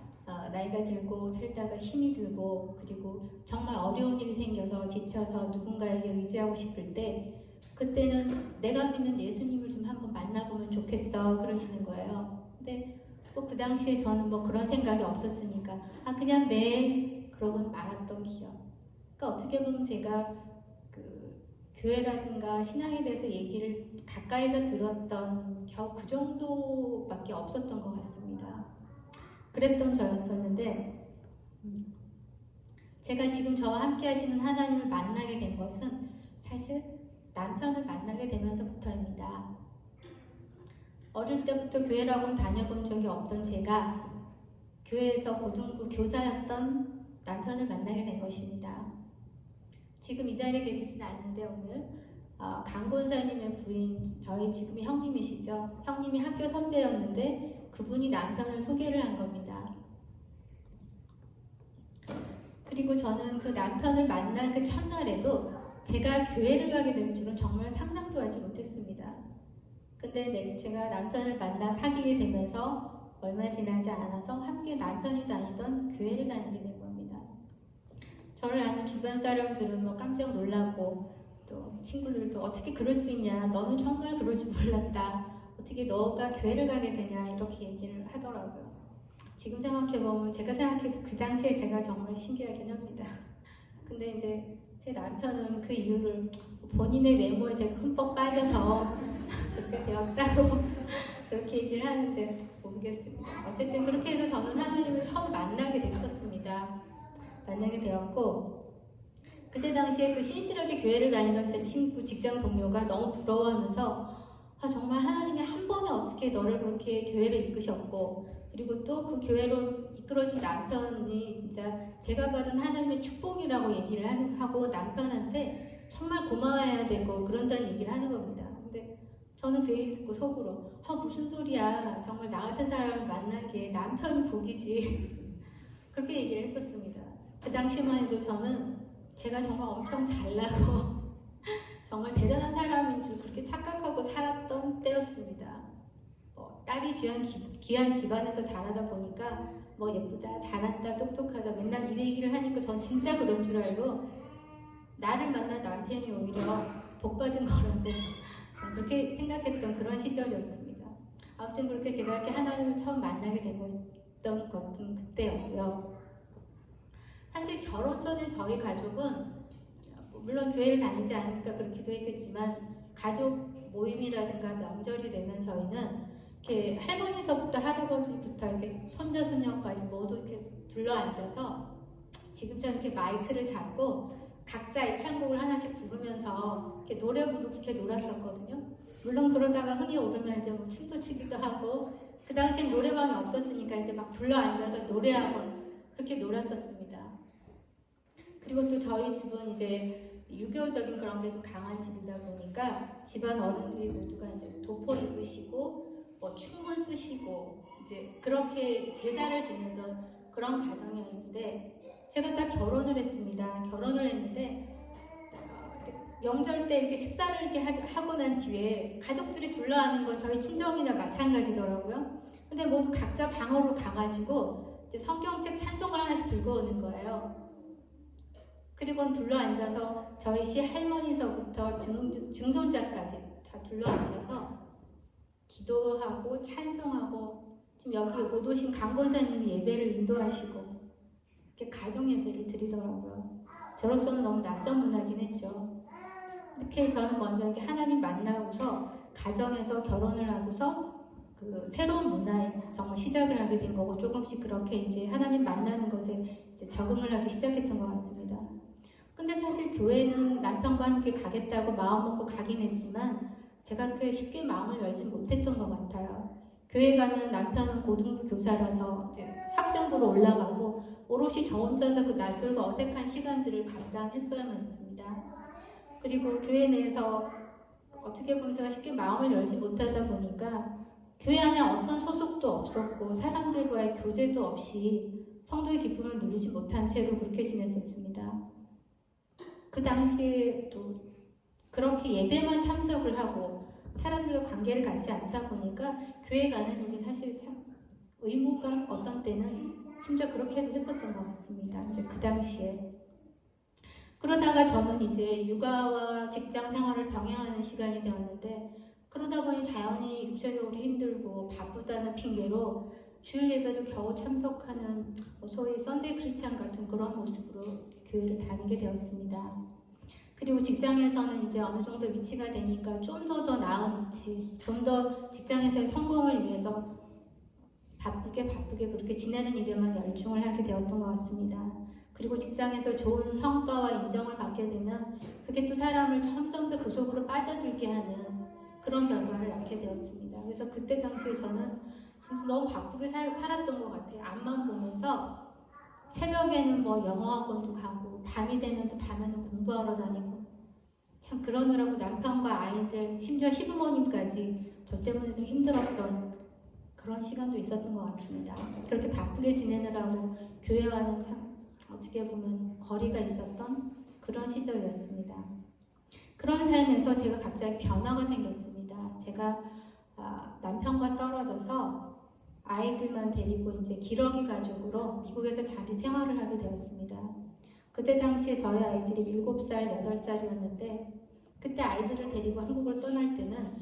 나이가 들고 살다가 힘이 들고 그리고 정말 어려운 일이 생겨서 지쳐서 누군가에게 의지하고 싶을 때 그때는 내가 믿는 예수님을 좀 한번 만나보면 좋겠어 그러시는 거예요. 근데 뭐 그 당시에 저는 뭐 그런 생각이 없었으니까 그냥 네 그러고는 말았던 기억. 그러니까 어떻게 보면 제가 그 교회라든가 신앙에 대해서 얘기를 가까이서 들었던 겨우 그 정도밖에 없었던 것 같습니다. 그랬던 저였었는데 제가 지금 저와 함께 하시는 하나님을 만나게 된 것은 사실 남편을 만나게 되면서부터입니다. 어릴 때부터 교회라고는 다녀본 적이 없던 제가 교회에서 고등부 교사였던 남편을 만나게 된 것입니다. 지금 이 자리에 계시진 않는데 오늘 강 권사님의 부인, 저희 지금의 형님이시죠. 형님이 학교 선배였는데 그분이 남편을 소개를 한 겁니다. 그리고 저는 그 남편을 만난 그 첫날에도 제가 교회를 가게 될 줄은 정말 상상도 하지 못했습니다. 근데 제가 남편을 만나 사귀게 되면서 얼마 지나지 않아서 함께 남편이 다니던 교회를 다니게 된 겁니다. 저를 아는 주변 사람들은 뭐 깜짝 놀라고 또 친구들도 어떻게 그럴 수 있냐, 너는 정말 그럴 줄 몰랐다, 어떻게 너가 교회를 가게 되냐 이렇게 얘기를 하더라고요. 지금 생각해보면 제가 생각해도 그 당시에 제가 정말 신기하긴 합니다. 근데 이제 제 남편은 그 이유를 본인의 외모에 제가 흠뻑 빠져서 그렇게 되었다고 그렇게 얘기를 하는데 모르겠습니다. 어쨌든 그렇게 해서 저는 하나님을 처음 만나게 됐었습니다. 만나게 되었고 그때 당시에 그 신실하게 교회를 다니던 제 친구 직장 동료가 너무 부러워하면서 정말 하나님이 한 번에 어떻게 너를 그렇게 교회를 이끄셨고 그리고 또 그 교회로 이끌어준 남편이 진짜 제가 받은 하나님의 축복이라고 얘기를 하고 남편한테 정말 고마워해야 되고 그런다는 얘기를 하는 겁니다. 근데 저는 그 얘기 듣고 속으로 무슨 소리야, 정말 나 같은 사람을 만난 게 남편이 복이지 그렇게 얘기를 했었습니다. 그 당시만 해도 저는 제가 정말 엄청 잘나고 정말 대단한 사람인 줄 그렇게 착각하고 살았던 때였습니다. 딸이 귀한 집안에서 자라다 보니까 예쁘다, 잘한다, 똑똑하다 맨날 이 얘기를 하니까 전 진짜 그런 줄 알고 나를 만난 남편이 오히려 복받은 거라고 그렇게 생각했던 그런 시절이었습니다. 아무튼 그렇게 제가 이렇게 하나님을 처음 만나게 됐던 것은 그때였고요. 사실 결혼 전에 저희 가족은 물론 교회를 다니지 않으니까 그렇기도 했겠지만 가족 모임이라든가 명절이 되면 저희는 이렇게 할머니서부터 할아버지부터 이렇게 손자 손녀까지 모두 이렇게 둘러앉아서 지금처럼 이렇게 마이크를 잡고 각자 애창곡을 하나씩 부르면서 이렇게 노래 부르고 이렇게 놀았었거든요. 물론 그러다가 흥이 오르면 이제 춤도 추기도 하고 그 당시엔 노래방이 없었으니까 이제 막 둘러앉아서 노래하고 그렇게 놀았었습니다. 그리고 또 저희 집은 이제 유교적인 그런 게 좀 강한 집이다 보니까 집안 어른들이 모두가 이제 도포 입으시고 춤을 쓰시고 이제 그렇게 제사를 지내던 그런 가정이었는데 제가 딱 결혼을 했습니다. 결혼을 했는데 명절 때 이렇게 식사를 이렇게 하고 난 뒤에 가족들이 둘러앉는 건 저희 친정이나 마찬가지더라고요. 근데 모두 각자 방으로 가가지고 이제 성경책 찬송을 하나씩 들고 오는 거예요. 그리고 둘러앉아서 저희 시 할머니서부터 증손자까지 다 둘러앉아서 기도하고 찬송하고 지금 여기 못 오신 강 권사님이 예배를 인도하시고 이렇게 가정 예배를 드리더라고요. 저로서는 너무 낯선 문화긴 했죠. 이렇게 저는 먼저 이렇게 하나님 만나고서 가정에서 결혼을 하고서 그 새로운 문화에 정말 시작을 하게 된 거고 조금씩 그렇게 이제 하나님 만나는 것에 이제 적응을 하기 시작했던 것 같습니다. 근데 사실 교회는 남편과 함께 가겠다고 마음 먹고 가긴 했지만 제가 그렇게 쉽게 마음을 열지 못했던 것 같아요. 교회 가면 남편은 고등부 교사라서 이제 학생부로 올라가고 오롯이 저 혼자서 그 낯설고 어색한 시간들을 감당했어야만 했습니다. 그리고 교회 내에서 어떻게 보면 제가 쉽게 마음을 열지 못하다 보니까 교회 안에 어떤 소속도 없었고 사람들과의 교제도 없이 성도의 기쁨을 누리지 못한 채로 그렇게 지냈었습니다. 그 당시에 또 그렇게 예배만 참석을 하고 사람들과 관계를 갖지 않다 보니까 교회 가는 일이 사실 참 의무가 어떤 때는 심지어 그렇게도 했었던 것 같습니다. 이제 그 당시에. 그러다가 저는 이제 육아와 직장 생활을 병행하는 시간이 되었는데 그러다 보니 자연히 육체적으로 힘들고 바쁘다는 핑계로 주일 예배도 겨우 참석하는 소위 썬데이 크리스찬 같은 그런 모습으로 교회를 다니게 되었습니다. 그리고 직장에서는 이제 어느 정도 위치가 되니까 좀 더 나은 위치, 좀 더 직장에서의 성공을 위해서 바쁘게 그렇게 지내는 일에만 열중을 하게 되었던 것 같습니다. 그리고 직장에서 좋은 성과와 인정을 받게 되면 그게 또 사람을 점점 더 그 속으로 빠져들게 하는 그런 결과를 낳게 되었습니다. 그래서 그때 당시에 저는 진짜 너무 바쁘게 살았던 것 같아요. 앞만 보면서 새벽에는 뭐 영어학원도 가고 밤이 되면 또 밤에는 공부하러 다니고 참 그러느라고 남편과 아이들 심지어 시부모님까지 저 때문에 좀 힘들었던 그런 시간도 있었던 것 같습니다. 그렇게 바쁘게 지내느라고 교회와는 참 어떻게 보면 거리가 있었던 그런 시절이었습니다. 그런 삶에서 제가 갑자기 변화가 생겼습니다. 제가 남편과 떨어져서 아이들만 데리고 이제 기러기 가족으로 미국에서 잠시 생활을 하게 되었습니다. 그때 당시에 저희 아이들이 7살, 8살이었는데 그때 아이들을 데리고 한국을 떠날 때는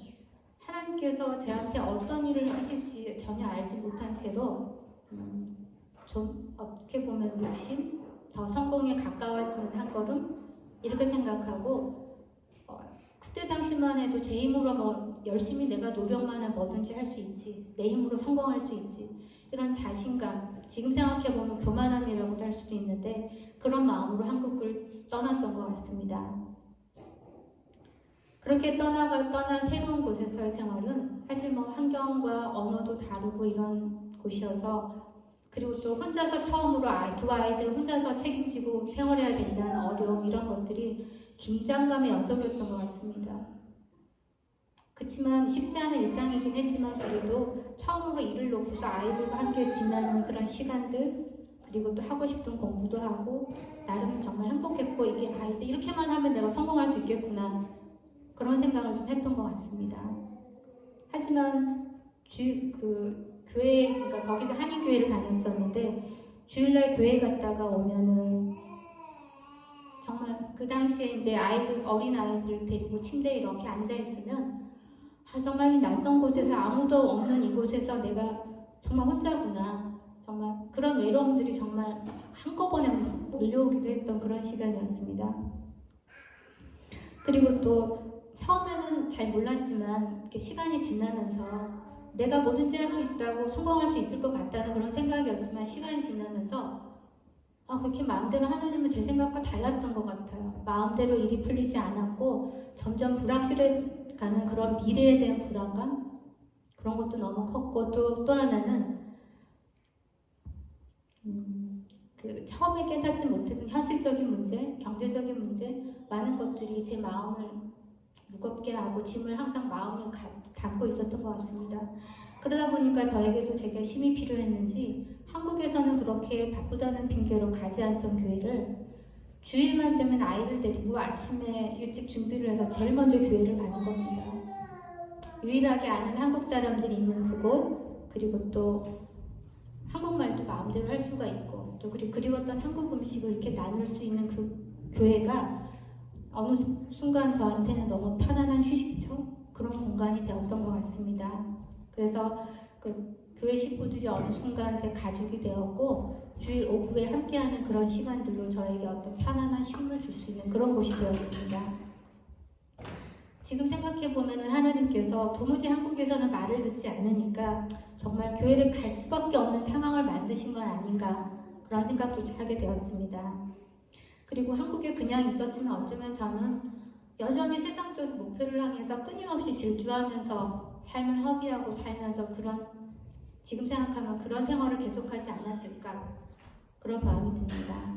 하나님께서 저한테 어떤 일을 하실지 전혀 알지 못한 채로 좀 어떻게 보면 욕심, 더 성공에 가까워지는 한 걸음 이렇게 생각하고 그때 당시만 해도 제 힘으로 뭐 열심히 내가 노력만 하면 뭐든지 할 수 있지, 내 힘으로 성공할 수 있지 이런 자신감, 지금 생각해보면 교만함이라고도 할 수도 있는데 그런 마음으로 한국을 떠났던 것 같습니다. 그렇게 떠난 새로운 곳에서의 생활은 사실 뭐 환경과 언어도 다르고 이런 곳이어서 그리고 또 혼자서 처음으로 두 아이들을 혼자서 책임지고 생활해야 된다는 어려움 이런 것들이 긴장감의 연속이었던 것 같습니다. 그렇지만 쉽지 않은 일상이긴 했지만 그래도 처음으로 일을 놓고서 아이들과 함께 지나는 그런 시간들 그리고 또 하고 싶은 공부도 하고 나름 정말 행복했고 이게 이제 이렇게만 하면 내가 성공할 수 있겠구나 그런 생각을 좀 했던 것 같습니다. 하지만 교회 그러니까 거기서 한인교회를 다녔었는데 주일날 교회 갔다가 오면은 정말 그 당시에 이제 어린 아이들 데리고 침대에 이렇게 앉아 있으면 정말 이 낯선 곳에서 아무도 없는 이곳에서 내가 정말 혼자구나 정말 그런 외로움들이 정말 한꺼번에 몰려오기도 했던 그런 시간이었습니다. 그리고 또 처음에는 잘 몰랐지만 이렇게 시간이 지나면서 내가 뭐든지 할 수 있다고 성공할 수 있을 것 같다는 그런 생각이었지만 시간이 지나면서 그렇게 마음대로 하나님은 제 생각과 달랐던 것 같아요. 마음대로 일이 풀리지 않았고 점점 불확실해가는 그런 미래에 대한 불안감 그런 것도 너무 컸고 또 하나는 처음에 깨닫지 못했던 현실적인 문제, 경제적인 문제 많은 것들이 제 마음을 무겁게 하고 짐을 항상 마음에 담고 있었던 것 같습니다. 그러다 보니까 저에게도 제가 힘이 필요했는지 한국에서는 그렇게 바쁘다는 핑계로 가지 않던 교회를 주일만 되면 아이를 데리고 아침에 일찍 준비를 해서 제일 먼저 교회를 가는 겁니다. 유일하게 아는 한국 사람들이 있는 그곳 그리고 또 한국말도 마음대로 할 수가 있고 또 그리웠던 한국 음식을 이렇게 나눌 수 있는 그 교회가 어느 순간 저한테는 너무 편안한 휴식처 그런 공간이 되었던 것 같습니다. 그래서 그 교회 식구들이 어느 순간 제 가족이 되었고 주일 오후에 함께하는 그런 시간들로 저에게 어떤 편안한 쉼을 줄 수 있는 그런 곳이 되었습니다. 지금 생각해보면 하나님께서 도무지 한국에서는 말을 듣지 않으니까 정말 교회를 갈 수밖에 없는 상황을 만드신 건 아닌가 그런 생각조차 하게 되었습니다. 그리고 한국에 그냥 있었으면 어쩌면 저는 여전히 세상적 목표를 향해서 끊임없이 질주하면서 삶을 허비하고 살면서 지금 생각하면 그런 생활을 계속하지 않았을까 그런 마음이 듭니다.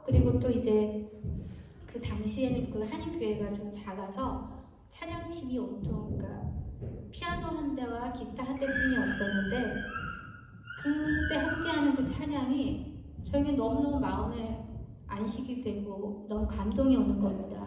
그리고 또 이제 그 당시에는 그 한인교회가 좀 작아서 찬양팀이 온통 그러니까 피아노 한 대와 기타 한 대뿐이었었는데 그때 함께하는 그 찬양이 저에게 너무너무 마음에 안식이 되고 너무 감동이 오는 겁니다.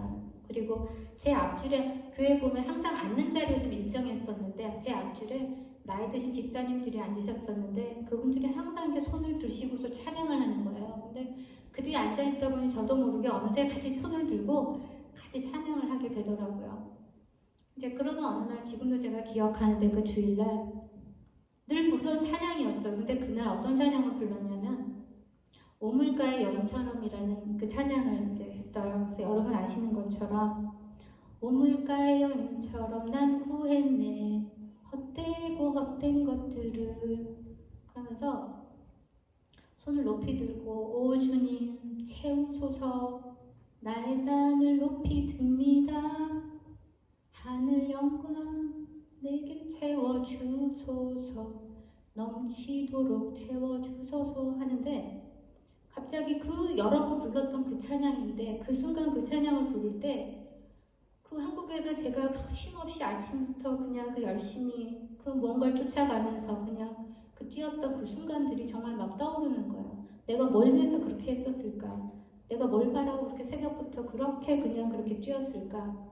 그리고 제 앞줄에 교회 보면 항상 앉는 자리가 좀 일정했었는데 제 앞줄에 나이 드신 집사님들이 앉으셨었는데 그분들이 항상 이렇게 손을 드시고서 찬양을 하는 거예요. 근데 그 뒤에 앉아있다 보니 저도 모르게 어느새 같이 손을 들고 같이 찬양을 하게 되더라고요. 이제 그러던 어느 날 지금도 제가 기억하는데 그 주일날 늘 부르던 찬양이었어요. 근데 그날 어떤 찬양을 불렀냐면 오물가의 여인처럼이라는 그 찬양을 이제 했어요. 그래서 여러분 아시는 것처럼 오물가의 여인처럼 난 구했네 헛되고 헛된 것들을 그러면서 손을 높이 들고 오 주님 채우소서 나의 잔을 높이 듭니다 하늘 영광 내게 채워주소서 넘치도록 채워주소서 하는데 갑자기 그 여러 번 불렀던 그 찬양인데 그 순간 그 찬양을 부를 때 그 한국에서 제가 쉼없이 아침부터 그냥 그 열심히 그 뭔가를 쫓아가면서 그냥 그 뛰었던 그 순간들이 정말 막 떠오르는 거예요. 내가 뭘 위해서 그렇게 했었을까? 내가 뭘 바라고 그렇게 새벽부터 그렇게 그냥 그렇게 뛰었을까?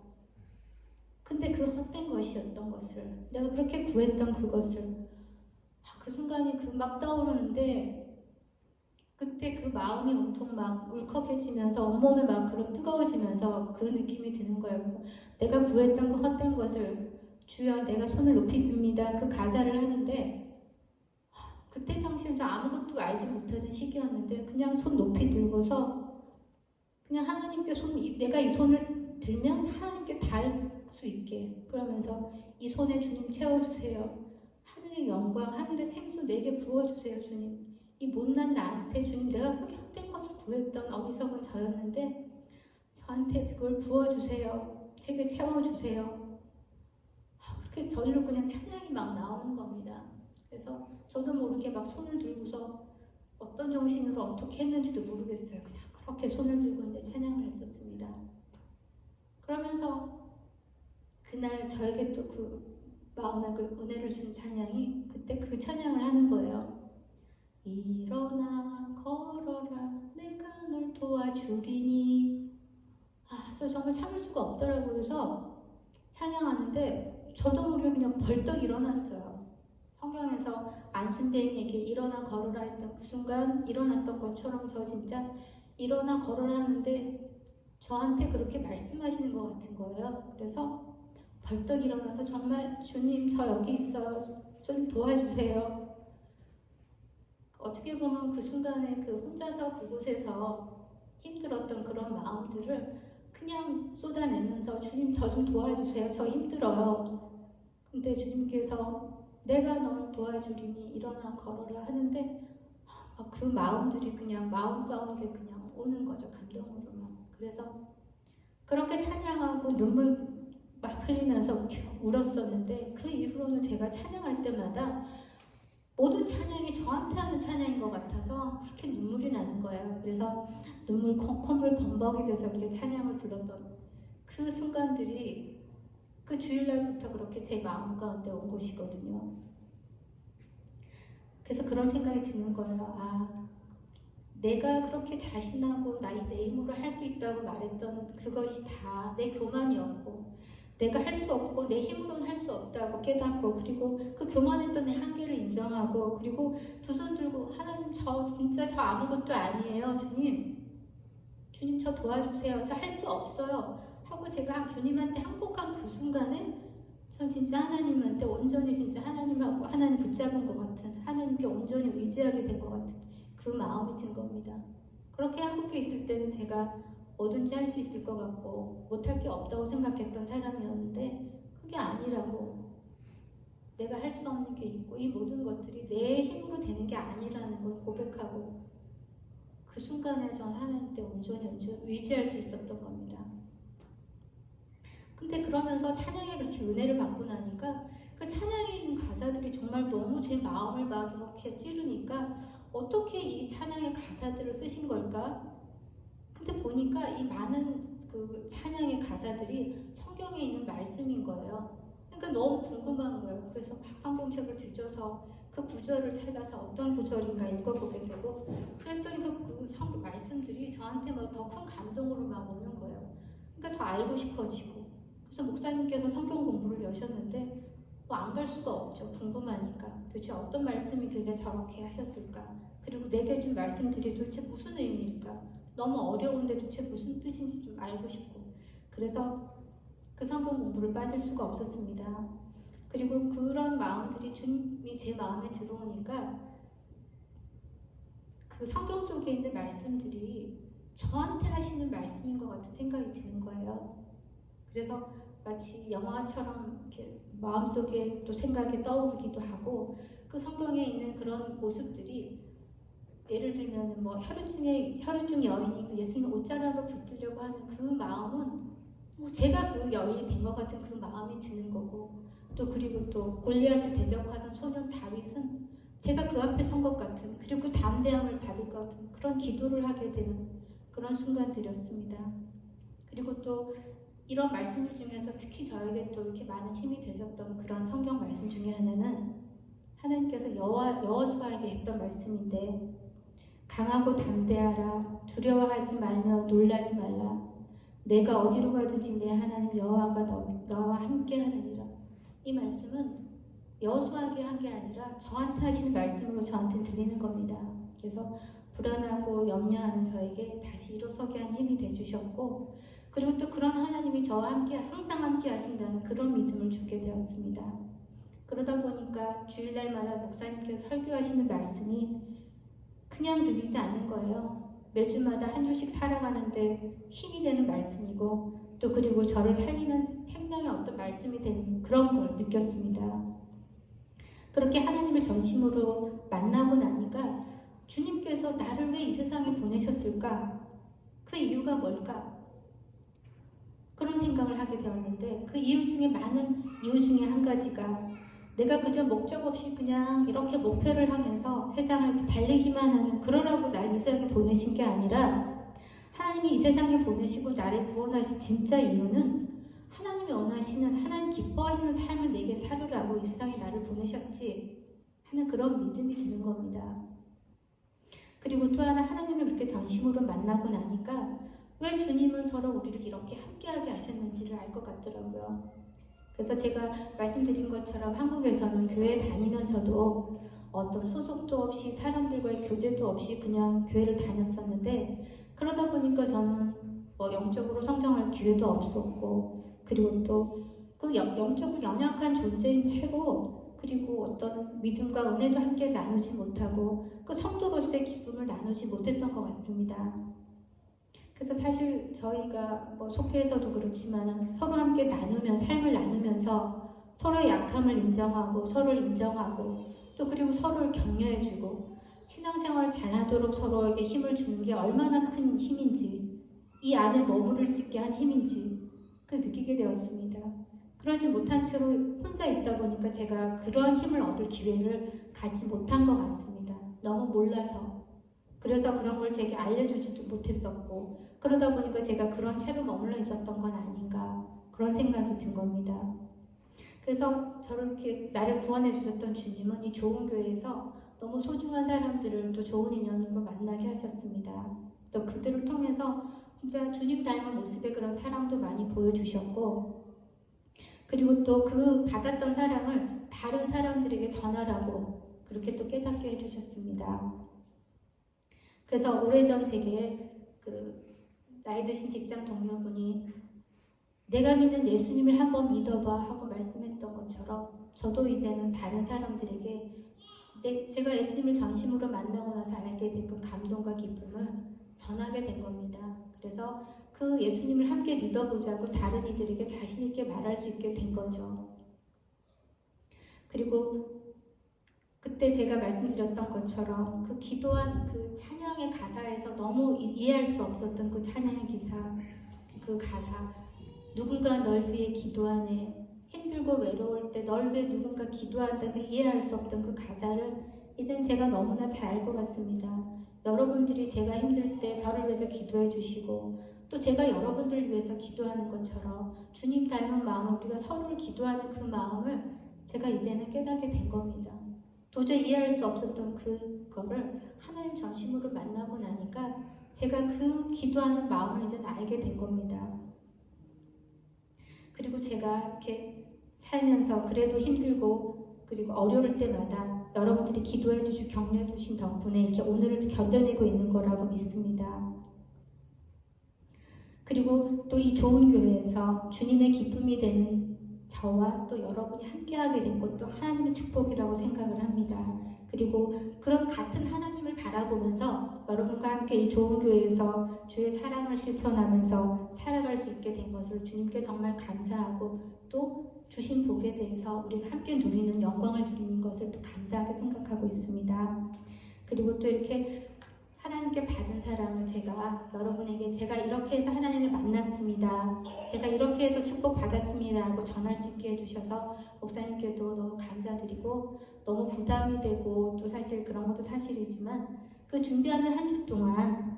근데 그 헛된 것이었던 것을 내가 그렇게 구했던 그것을 그 순간이 그 막 떠오르는데 그때 그 마음이 온통 막 울컥해지면서 온몸에 막 그런 뜨거워지면서 그 느낌이 드는 거예요. 내가 구했던 그 헛된 것을 주여 내가 손을 높이 듭니다. 그 가사를 하는데 그때 당시엔 저 아무것도 알지 못하던 시기였는데 그냥 손 높이 들고서 그냥 하나님께 내가 이 손을 들면 하나님께 닿을 수 있게 그러면서 이 손에 주님 채워주세요. 하늘의 영광, 하늘의 생수 내게 부어주세요 주님. 이 못난 나한테 주님 내가 그렇게 헛된 것을 구했던 어리석은 저였는데 저한테 그걸 부어주세요. 제게 채워주세요. 그렇게 저리로 그냥 찬양이 막 나오는 겁니다. 그래서 저도 모르게 막 손을 들고서 어떤 정신으로 어떻게 했는지도 모르겠어요. 그냥 그렇게 손을 들고 있는데 찬양을 했었습니다. 그러면서 그날 저에게 또 그 마음에 그 은혜를 준 찬양이 그때 그 찬양을 하는 거예요. 일어나 걸어라 내가 널 도와주리니. 저 정말 참을 수가 없더라고요. 그래서 찬양하는데 저도 모르게 그냥 벌떡 일어났어요. 성경에서 안순대인에게 일어나 걸어라 했던 그 순간 일어났던 것처럼 저 진짜 일어나 걸어라 하는데 저한테 그렇게 말씀하시는 것 같은 거예요. 그래서 벌떡 일어나서 정말 주님 저 여기 있어요. 좀 도와주세요. 어떻게 보면 그 순간에 그 혼자서 그곳에서 힘들었던 그런 마음들을 그냥 쏟아내면서 주님 저 좀 도와주세요. 저 힘들어요. 근데 주님께서 내가 널 도와주리니 일어나 걸어라 하는데 그 마음들이 그냥 마음 가운데 그냥 오는 거죠. 감동으로만. 그래서 그렇게 찬양하고 눈물 막 흘리면서 울었었는데 그 이후로는 제가 찬양할 때마다 모든 찬양이 저한테 하는 찬양인 것 같아서 그렇게 눈물이 나는 거예요. 그래서 콧물 범벅이 돼서 그렇게 찬양을 불렀던 그 순간들이 그 주일날부터 그렇게 제 마음 가운데 온 것이거든요. 그래서 그런 생각이 드는 거예요. 내가 그렇게 자신하고 내 힘으로 할 수 있다고 말했던 그것이 다 내 교만이었고 내가 할 수 없고 내 힘으로는 할 수 없다고 깨닫고 그리고 그 교만했던 내 한계를 인정하고 그리고 두 손 들고 하나님 저 진짜 저 아무것도 아니에요. 주님 저 도와주세요. 저 할 수 없어요. 하고 제가 주님한테 항복한 그 순간에 전 진짜 하나님한테 온전히 진짜 하나님하고 하나님 붙잡은 것 같은 하나님께 온전히 의지하게 된 것 같은 그 마음이 든 겁니다. 그렇게 한국에 있을 때는 제가 뭐든지 할 수 있을 것 같고 못할 게 없다고 생각했던 사람이었는데 그게 아니라고 내가 할 수 없는 게 있고 이 모든 것들이 내 힘으로 되는 게 아니라는 걸 고백하고 그 순간에 전 하나님께 온전히 의지할 수 있었던 겁니다. 근데 그러면서 찬양에 그렇게 은혜를 받고 나니까 그 찬양에 있는 가사들이 정말 너무 제 마음을 막 이렇게 찌르니까 어떻게 이 찬양의 가사들을 쓰신 걸까? 근데 보니까 이 많은 그 찬양의 가사들이 성경에 있는 말씀인 거예요. 그러니까 너무 궁금한 거예요. 그래서 막 성경책을 뒤져서 그 구절을 찾아서 어떤 구절인가 읽어보게 되고 그랬더니 그 말씀들이 저한테 막 더 큰 감동으로 막 오는 거예요. 그러니까 더 알고 싶어지고 그래서 목사님께서 성경 공부를 여셨는데 안 갈 수가 없죠. 궁금하니까 도대체 어떤 말씀이길래 저렇게 하셨을까? 그리고 내게 준 말씀들이 도대체 무슨 의미일까? 너무 어려운데 도대체 무슨 뜻인지 좀 알고 싶고 그래서 그 성경 공부를 빠질 수가 없었습니다. 그리고 그런 마음들이 주님이 제 마음에 들어오니까 그 성경 속에 있는 말씀들이 저한테 하시는 말씀인 것 같은 생각이 드는 거예요. 그래서 마치 영화처럼 이렇게 마음속에 또 생각이 떠오르기도 하고 그 성경에 있는 그런 모습들이 예를 들면 뭐 혈루증 여인이 그 예수님 옷자락을 붙들려고 하는 그 마음은 뭐 제가 그 여인이 된 것 같은 그 마음이 드는 거고 또 그리고 또 골리앗을 대적하던 소년 다윗은 제가 그 앞에 선 것 같은, 그리고 그 담대함을 받을 것 같은 그런 기도를 하게 되는 그런 순간들이었습니다. 그리고 또 이런 말씀들 중에서 특히 저에게 또 이렇게 많은 힘이 되셨던 그런 성경 말씀 중에 하나는 하나님께서 여호수아에게 했던 말씀인데, 강하고 담대하라, 두려워하지 말며 놀라지 말라, 내가 어디로 가든지 내 하나님 여호와가 너와 함께 하느니라. 이 말씀은 여호수아에게 한 게 아니라 저한테 하시는 말씀으로 저한테 들리는 겁니다. 그래서 불안하고 염려하는 저에게 다시 일어서게 한 힘이 되주셨고, 그리고 또 그런 하나님이 저와 함께 항상 함께 하신다는 그런 믿음을 주게 되었습니다. 그러다 보니까 주일날마다 목사님께서 설교하시는 말씀이 그냥 들리지 않는 거예요. 매주마다 한 주씩 살아가는데 힘이 되는 말씀이고, 또 그리고 저를 살리는 생명의 어떤 말씀이 되는 그런 걸 느꼈습니다. 그렇게 하나님을 전심으로 만나고 나니까 주님께서 나를 왜 이 세상에 보내셨을까? 그 이유가 뭘까? 그런 생각을 하게 되었는데, 그 이유 중에 많은 이유 중에 한 가지가 내가 그저 목적 없이 그냥 이렇게 목표를 하면서 세상을 달리기만 하는, 그러라고 날 이 세상에 보내신 게 아니라, 하나님이 이 세상에 보내시고 나를 구원하신 진짜 이유는 하나님이 원하시는, 하나님 기뻐하시는 삶을 내게 살으라고 이 세상에 나를 보내셨지 하는 그런 믿음이 드는 겁니다. 그리고 또 하나, 하나님을 그렇게 전심으로 만나고 나니까 왜 주님은 저를 우리를 이렇게 함께하게 하셨는지를 알 것 같더라고요. 그래서 제가 말씀드린 것처럼 한국에서는 교회 다니면서도 어떤 소속도 없이 사람들과의 교제도 없이 그냥 교회를 다녔었는데, 그러다 보니까 저는 영적으로 성장할 기회도 없었고, 그리고 또 그 영적으로 연약한 존재인 채로, 그리고 어떤 믿음과 은혜도 함께 나누지 못하고 그 성도로서의 기쁨을 나누지 못했던 것 같습니다. 그래서 사실 저희가 속회에서도 그렇지만 서로 함께 나누면, 삶을 나누면서 서로의 약함을 인정하고 서로를 인정하고, 또 그리고 서로를 격려해주고 신앙생활을 잘하도록 서로에게 힘을 주는 게 얼마나 큰 힘인지, 이 안에 머무를 수 있게 한 힘인지 그걸 느끼게 되었습니다. 그러지 못한 채로 혼자 있다 보니까 제가 그런 힘을 얻을 기회를 갖지 못한 것 같습니다. 너무 몰라서. 그래서 그런 걸 제게 알려주지도 못했었고, 그러다 보니까 제가 그런 채로 머물러 있었던 건 아닌가, 그런 생각이 든 겁니다. 그래서 저를 이렇게 나를 구원해 주셨던 주님은 이 좋은 교회에서 너무 소중한 사람들을 또 좋은 인연으로 만나게 하셨습니다. 또 그들을 통해서 진짜 주님 닮은 모습의 그런 사랑도 많이 보여주셨고, 그리고 또 그 받았던 사랑을 다른 사람들에게 전하라고 그렇게 또 깨닫게 해주셨습니다. 그래서 오래전 제게 나이 드신 직장 동료분이 내가 믿는 예수님을 한번 믿어봐 하고 말씀했던 것처럼, 저도 이제는 다른 사람들에게 제가 예수님을 전심으로 만나고 나서 알게 된 그 감동과 기쁨을 전하게 된 겁니다. 그래서 그 예수님을 함께 믿어보자고 다른 이들에게 자신 있게 말할 수 있게 된 거죠. 그리고 그때 제가 말씀드렸던 것처럼 그 기도한 그 찬양의 가사에서 너무 이해할 수 없었던 그 찬양의 기사, 그 가사, 누군가 널 위해 기도하네, 힘들고 외로울 때 널 위해 누군가 기도한다, 그 이해할 수 없던 그 가사를 이젠 제가 너무나 잘 알 것 같습니다. 여러분들이 제가 힘들 때 저를 위해서 기도해 주시고, 또 제가 여러분들을 위해서 기도하는 것처럼 주님 닮은 마음, 우리가 서로를 기도하는 그 마음을 제가 이제는 깨닫게 된 겁니다. 도저히 이해할 수 없었던 그거를 하나님 전심으로 만나고 나니까 제가 그 기도하는 마음을 이제는 알게 된 겁니다. 그리고 제가 이렇게 살면서 그래도 힘들고 그리고 어려울 때마다 여러분들이 기도해 주시고 격려해 주신 덕분에 이렇게 오늘을 견뎌내고 있는 거라고 믿습니다. 그리고 또 이 좋은 교회에서 주님의 기쁨이 되는 저와 또 여러분이 함께하게 된 것도 하나님의 축복이라고 생각을 합니다. 그리고 그런 같은 하나님을 바라보면서 여러분과 함께 이 좋은 교회에서 주의 사랑을 실천하면서 살아갈 수 있게 된 것을 주님께 정말 감사하고, 또 주신 복에 대해서 우리가 함께 누리는 영광을 누리는 것을 또 감사하게 생각하고 있습니다. 그리고 또 이렇게 하나님께 받은 사랑을 제가 여러분에게 제가 이렇게 해서 하나님을 만났습니다. 제가 이렇게 해서 축복받았습니다. 하고 전할 수 있게 해주셔서 목사님께도 너무 감사드리고 너무 부담이 되고 또 사실 그런 것도 사실이지만 그 준비하는 한 주 동안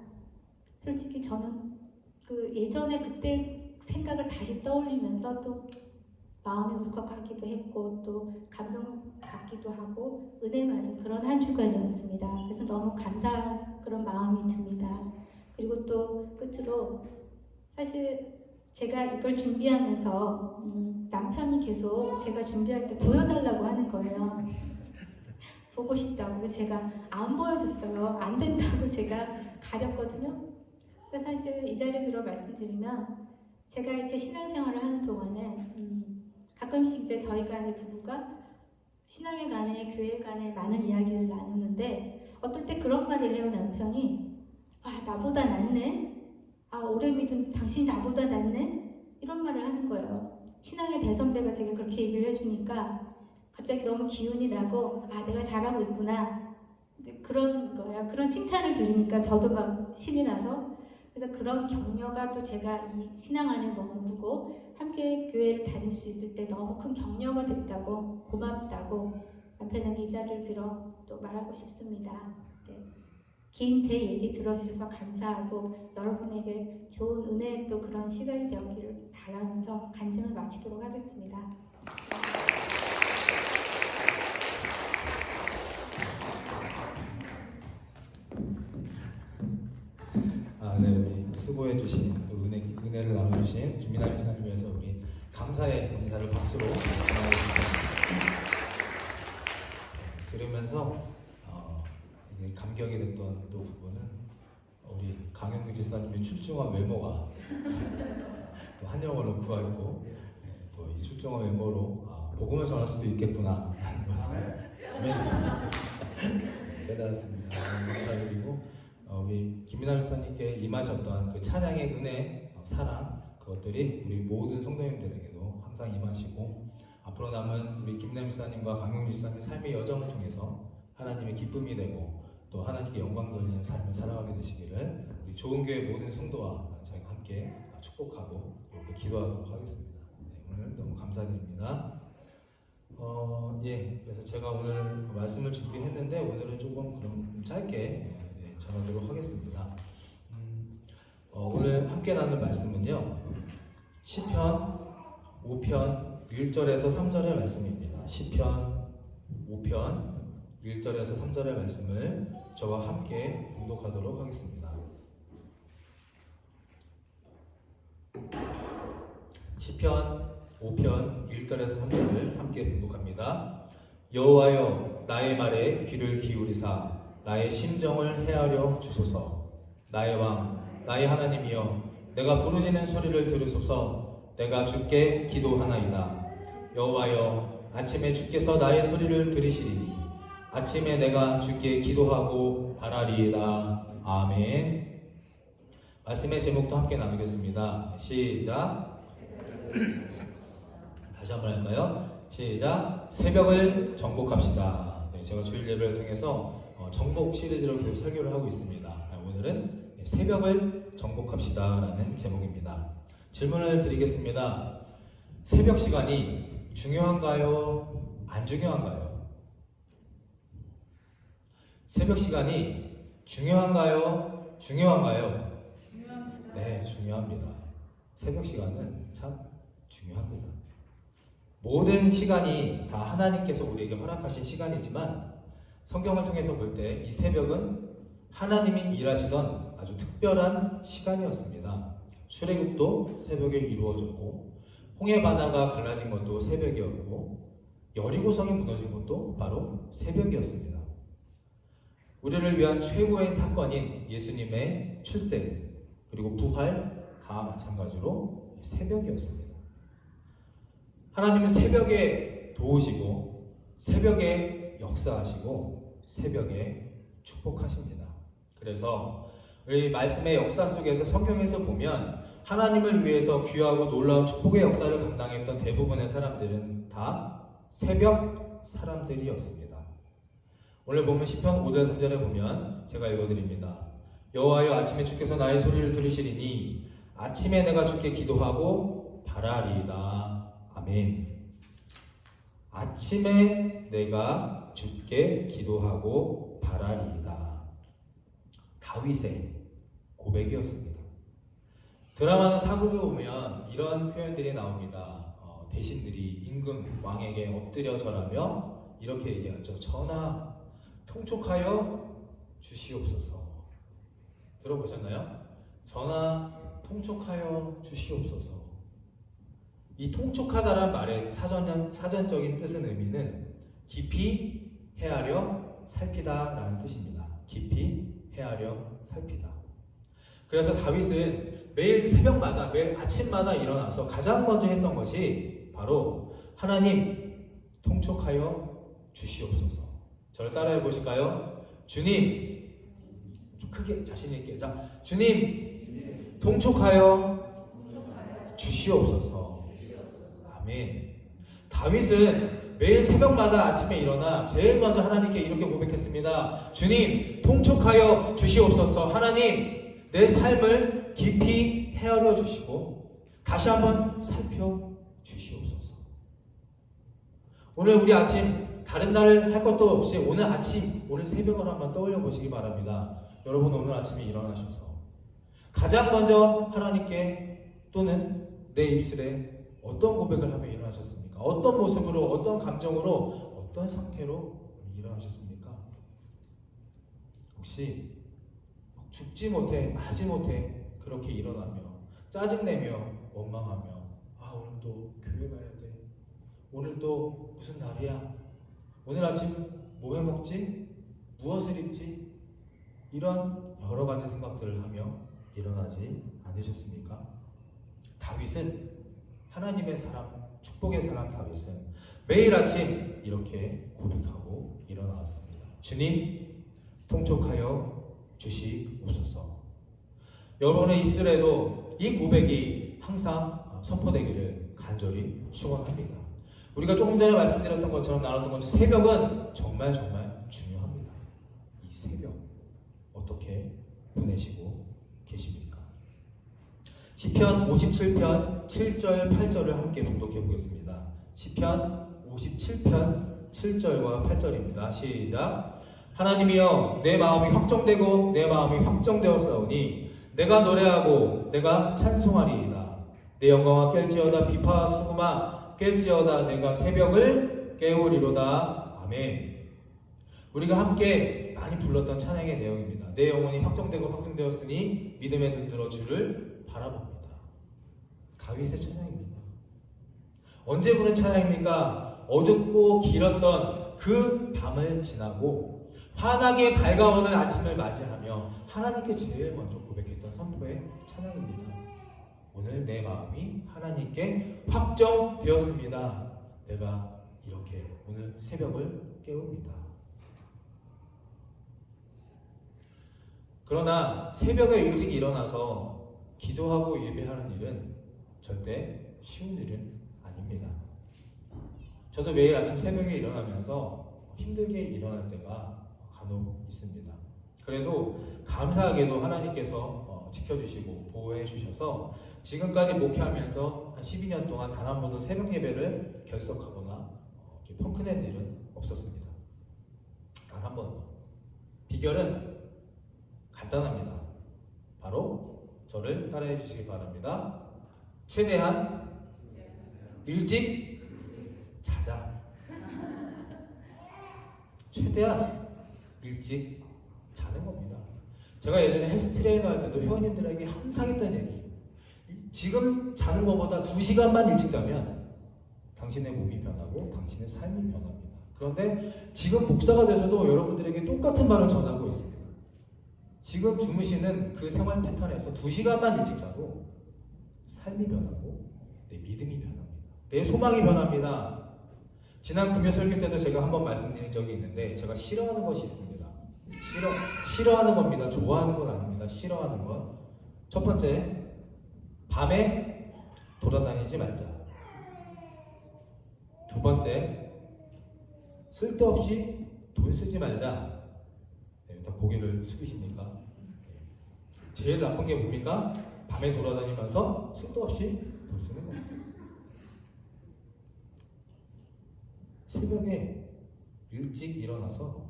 솔직히 저는 그 예전에 그때 생각을 다시 떠올리면서 또 마음이 울컥하기도 했고 또 감동받기도 하고 은혜 받은 그런 한 주간이었습니다. 그래서 너무 감사한 그런 마음이 듭니다. 그리고 또 끝으로 사실 제가 이걸 준비하면서 남편이 계속 제가 준비할 때 보여달라고 하는 거예요. 보고 싶다고. 그래서 제가 안 보여줬어요. 안 된다고 제가 가렸거든요. 근데 사실 이 자리에 들어 말씀드리면 제가 이렇게 신앙생활을 하는 동안에 가끔씩 이제 저희 간의 부부가 신앙에 관해 교회 간에 많은 이야기를 나누는데 어떨 때 그런 말을 해요. 남편이 나보다 낫네? 오래 믿은 당신이 나보다 낫네? 이런 말을 하는 거예요. 신앙의 대선배가 제가 그렇게 얘기를 해주니까 갑자기 너무 기운이 나고 내가 잘하고 있구나 이제 그런 거야. 그런 칭찬을 들으니까 저도 막 신이 나서 그래서 그런 격려가 또 제가 이 신앙 안에 머무르고 함께 교회를 다닐 수 있을 때 너무 큰 격려가 됐다고 고맙다고 남편에게 이 자리를 빌어 또 말하고 싶습니다. 네. 긴 제 얘기 들어주셔서 감사하고 여러분에게 좋은 은혜의 또 그런 시간이 되었기를 바라면서 간증을 마치도록 하겠습니다. 네, 우리 수고해주신 또 은혜를 나눠주신 김민아 목사님 위해서 우리 감사의 인사를 박수로 전하겠습니다. 들으면서 이게 감격이 됐던 또 부분은 우리 강영규 집사님의 출중한 외모가 또 한영어로 구하였고 또 이 출중한 외모로 복음을 전할 수도 있겠구나 하는 것을 깨달았습니다. 감사드리고 우리 김민아 목사님께 임하셨던 그 찬양의 은혜, 사랑 그것들이 우리 모든 성도님들에게도 항상 임하시고 앞으로 남은 우리 김민아 목사님과 강용주 목사님의 삶의 여정을 통해서 하나님의 기쁨이 되고 또 하나님께 영광 돌리는 삶을 살아가게 되시기를 우리 좋은 교회 모든 성도와 저희가 함께 축복하고 이렇게 기도하도록 하겠습니다. 오늘 너무 감사드립니다. 그래서 제가 오늘 말씀을 준비했는데 오늘은 조금 그럼 짧게 전하도록 하겠습니다. 오늘 함께 나눌 말씀은요 시편 5편 1절에서 3절의 말씀입니다. 시편 5편 1절에서 3절의 말씀을 저와 함께 봉독하도록 하겠습니다. 시편 5편 1절에서 3절을 함께 봉독합니다. 여호와여 나의 말에 귀를 기울이사 나의 심정을 헤아려 주소서. 나의 왕 나의 하나님이여 내가 부르짖는 소리를 들으소서. 내가 주께 기도하나이다. 여호와여 아침에 주께서 나의 소리를 들으시리니 아침에 내가 주께 기도하고 바라리이다. 아멘. 말씀의 제목도 함께 나누겠습니다. 시작. 다시 한번 할까요? 시작. 새벽을 정복합시다. 제가 주일 예배를 통해서 정복 시리즈로 계속 설교를 하고 있습니다. 오늘은 새벽을 정복합시다 라는 제목입니다. 질문을 드리겠습니다. 새벽 시간이 중요한가요? 안 중요한가요? 새벽 시간이 중요한가요? 중요한가요? 중요합니다. 네, 중요합니다. 새벽 시간은 참 중요합니다. 모든 시간이 다 하나님께서 우리에게 허락하신 시간이지만 성경을 통해서 볼 때 이 새벽은 하나님이 일하시던 아주 특별한 시간이었습니다. 출애굽도 새벽에 이루어졌고 홍해 바다가 갈라진 것도 새벽이었고 여리고성이 무너진 것도 바로 새벽이었습니다. 우리를 위한 최고의 사건인 예수님의 출생 그리고 부활 다 마찬가지로 새벽이었습니다. 하나님은 새벽에 도우시고 새벽에 역사하시고 새벽에 축복하십니다. 그래서 우리 말씀의 역사 속에서 성경에서 보면 하나님을 위해서 귀하고 놀라운 축복의 역사를 감당했던 대부분의 사람들은 다 새벽 사람들이었습니다. 오늘 보면 시편 5절 3절에 보면 제가 읽어드립니다. 여호와여 아침에 주께서 나의 소리를 들으시리니 아침에 내가 주께 기도하고 바라리이다. 아멘. 아침에 내가 주께 기도하고 바라리이다. 다윗의 고백이었습니다. 드라마나 사극을 보면 이런 표현들이 나옵니다. 대신들이 임금 왕에게 엎드려 절하며 이렇게 얘기하죠. 전하, 통촉하여 주시옵소서. 들어보셨나요? 전하, 통촉하여 주시옵소서. 이 통촉하다란 말의 사전적인 뜻은 의미는 깊이 헤아려 살피다 라는 뜻입니다. 깊이 헤아려 살피다. 그래서 다윗은 매일 새벽마다, 매일 아침마다 일어나서 가장 먼저 했던 것이 바로 하나님 통촉하여 주시옵소서. 저를 따라해 보실까요? 주님, 좀 크게 자신 있게. 자, 주님 통촉하여 주시옵소서. 아멘. 다윗은 매일 새벽마다 아침에 일어나 제일 먼저 하나님께 이렇게 고백했습니다. 주님 통촉하여 주시옵소서. 하나님 내 삶을 깊이 헤아려 주시고 다시 한번 살펴 주시옵소서. 오늘 우리 아침 다른 날 할 것도 없이 오늘 아침, 오늘 새벽을 한번 떠올려 보시기 바랍니다. 여러분 오늘 아침에 일어나셔서 가장 먼저 하나님께 또는 내 입술에 어떤 고백을 하며 일어나셨습니까? 어떤 모습으로, 어떤 감정으로, 어떤 상태로 일어나셨습니까? 혹시 죽지 못해, 마지 못해 그렇게 일어나며 짜증내며 원망하며 오늘 또 교회 가야 돼. 오늘 또 무슨 날이야? 오늘 아침 뭐 해먹지? 무엇을 입지? 이런 여러 가지 생각들을 하며 일어나지 않으셨습니까? 다윗은 하나님의 사람, 축복의 사람 다윗은 매일 아침 이렇게 고백하고 일어나왔습니다. 주님 통촉하여 주시옵소서. 여러분의 입술에도 이 고백이 항상 선포되기를 간절히 축원합니다. 우리가 조금 전에 말씀드렸던 것처럼 나눴던 것처럼 새벽은 정말 중요합니다. 이 새벽 어떻게 보내시고 계십니까? 시편 57편 7절 8절을 함께 봉독해 보겠습니다. 시편 57편 7절과 8절입니다. 시작. 하나님이여 내 마음이 확정되고 내 마음이 확정되었사오니 내가 노래하고 내가 찬송하리이다. 내 영광아 깰지어다 비파와 수금아 깰지어다 내가 새벽을 깨우리로다. 아멘. 우리가 함께 많이 불렀던 찬양의 내용입니다. 내 영혼이 확정되고 확정되었으니 믿음에 눈들어 주를 바라봅니다. 다윗의 찬양입니다. 언제 부른 찬양입니까? 어둡고 길었던 그 밤을 지나고 환하게 밝아오는 아침을 맞이하며 하나님께 제일 먼저 고백했던 선포의 찬양입니다. 오늘 내 마음이 하나님께 확정되었습니다. 내가 이렇게 오늘 새벽을 깨웁니다. 그러나 새벽에 일찍 일어나서 기도하고 예배하는 일은 절대 쉬운 일은 아닙니다. 저도 매일 아침 새벽에 일어나면서 힘들게 일어날 때가 간혹 있습니다. 그래도 감사하게도 하나님께서 지켜주시고 보호해 주셔서 지금까지 목회하면서 한 12년 동안 단 한 번도 새벽 예배를 결석하거나 펑크낸 일은 없었습니다. 단 한 번도. 비결은 간단합니다. 바로 저를 따라해 주시기 바랍니다. 최대한 일찍 자자. 최대한 일찍 자는 겁니다. 제가 예전에 헬스 트레이너 할 때도 회원님들에게 항상 했던 얘기, 지금 자는 것보다 2시간만 일찍 자면 당신의 몸이 변하고 당신의 삶이 변합니다. 그런데 지금 목사가 돼서도 여러분들에게 똑같은 말을 전하고 있습니다. 지금 주무시는 그 생활 패턴에서 2시간만 일찍 자도 삶이 변하고 내 믿음이 변합니다. 내 소망이 변합니다. 지난 금요 설교 때도 제가 한번 말씀드린 적이 있는데 제가 싫어하는 것이 있습니다. 싫어하는 겁니다. 좋아하는 건 아닙니다. 싫어하는 것. 첫 번째, 밤에 돌아다니지 말자. 두 번째, 쓸데없이 돈 쓰지 말자. 네, 다 고개를 숙이십니까? 제일 나쁜 게 뭡니까? 밤에 돌아다니면서 쓸도 없이 돈 쓰는 겁니다. 새벽에 일찍 일어나서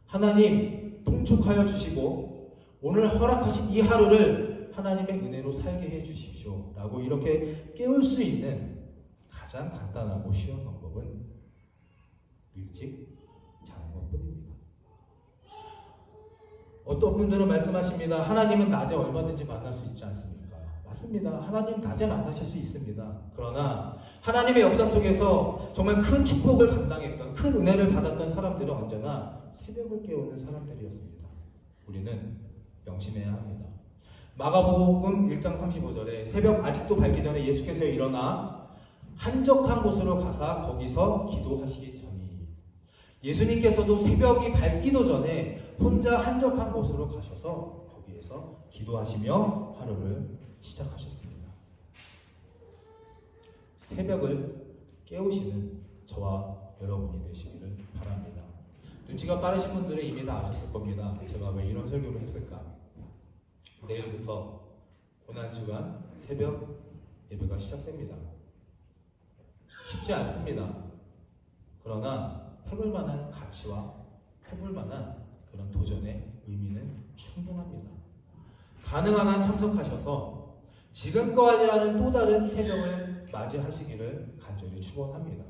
하나님 통촉하여 주시고 오늘 허락하신 이 하루를 하나님의 은혜로 살게 해 주십시오 라고 이렇게 깨울 수 있는 가장 간단하고 쉬운 방법은 일찍 자는 것뿐입니다. 어떤 분들은 말씀하십니다. 하나님은 낮에 얼마든지 만날 수 있지 않습니까? 맞습니다. 하나님 낮에 만나실 수 있습니다. 그러나 하나님의 역사 속에서 정말 큰 축복을 감당했던, 큰 은혜를 받았던 사람들은 언제나 새벽을 깨우는 사람들이었습니다. 우리는 명심해야 합니다. 마가복음 1장 35절에 새벽 아직도 밝기 전에 예수께서 일어나 한적한 곳으로 가사 거기서 기도하시기 전이, 예수님께서도 새벽이 밝기도 전에 혼자 한적한 곳으로 가셔서 거기에서 기도하시며 하루를 시작하셨습니다. 새벽을 깨우시는 저와 여러분이 되시기를 바랍니다. 눈치가 빠르신 분들은 이미 다 아셨을 겁니다. 제가 왜 이런 설교를 했을까? 내일부터 고난주간 새벽 예배가 시작됩니다. 쉽지 않습니다. 그러나 해볼 만한 가치와 해볼 만한 그런 도전의 의미는 충분합니다. 가능한 한 참석하셔서 지금까지와는 또 다른 새벽을 맞이하시기를 간절히 축원합니다.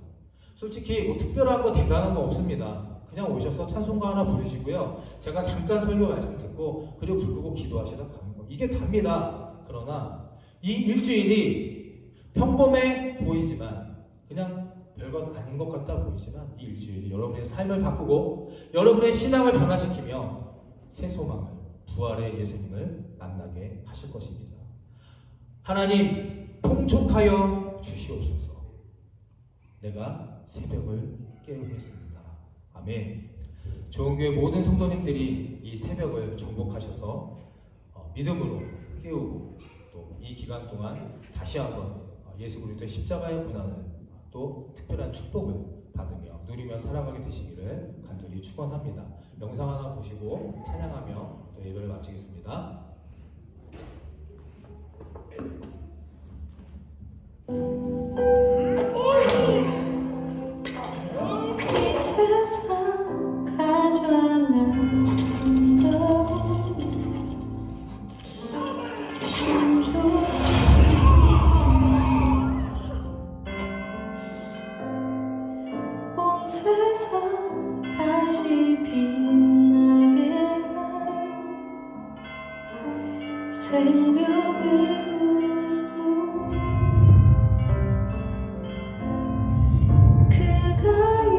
솔직히 뭐 특별한 거 대단한 거 없습니다. 그냥 오셔서 찬송가 하나 부르시고요. 제가 잠깐 설교 말씀 듣고 그리고 불 끄고 기도하시다 가는 거. 이게 답니다. 그러나 이 일주일이 평범해 보이지만 그냥 별것 아닌 것 같다 보이지만 이 일주일이 여러분의 삶을 바꾸고 여러분의 신앙을 변화시키며 새 소망을, 부활의 예수님을 만나게 하실 것입니다. 하나님 통촉하여 주시옵소서. 내가 새벽을 깨우겠습니다. 아멘. 좋은교회 모든 성도님들이 이 새벽을 정복하셔서 믿음으로 깨우고 또 이 기간 동안 다시 한번 예수 그리스도의 십자가의 고난을 또 특별한 축복을 받으며 누리며 살아가게 되시기를 간절히 축원합니다. 영상 하나 보시고 찬양하며 또 예배를 마치겠습니다. 이 세상 가장 아름다운 신조 온 세상 다시 빛나게 한 생명의 그가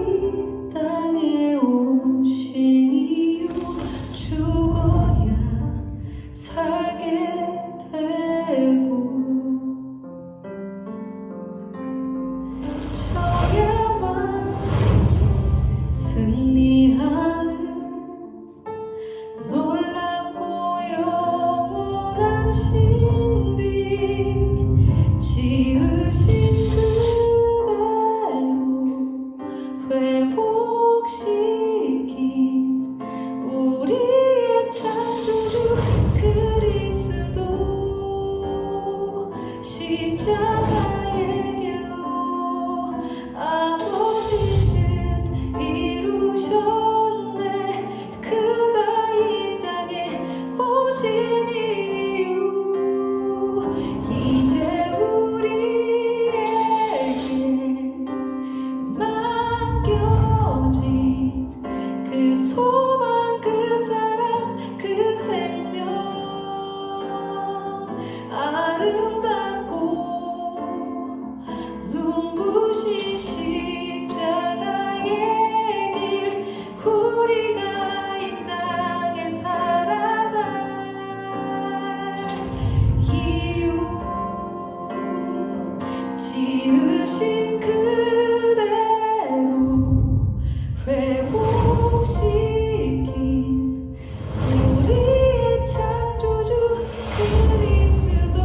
이 땅에 오신 이유 죽어야 살게 되고 저야만 승리하는 놀랍고 영원한 신비 지으신 그대로 회복시킨 우리의 창조주 그리스도 십자가의 길로 아버지 뜻 이루셨네. 그가 이 땅에 오신 이유 이제 우리에게 맡겨진 그 소망 그 사랑 그 생명 아름답고 눈부신 십자가의 길 우리가 이 땅에 살아갈 이유 지으신 그대로 회복시킨 우리의 창조주 그리스도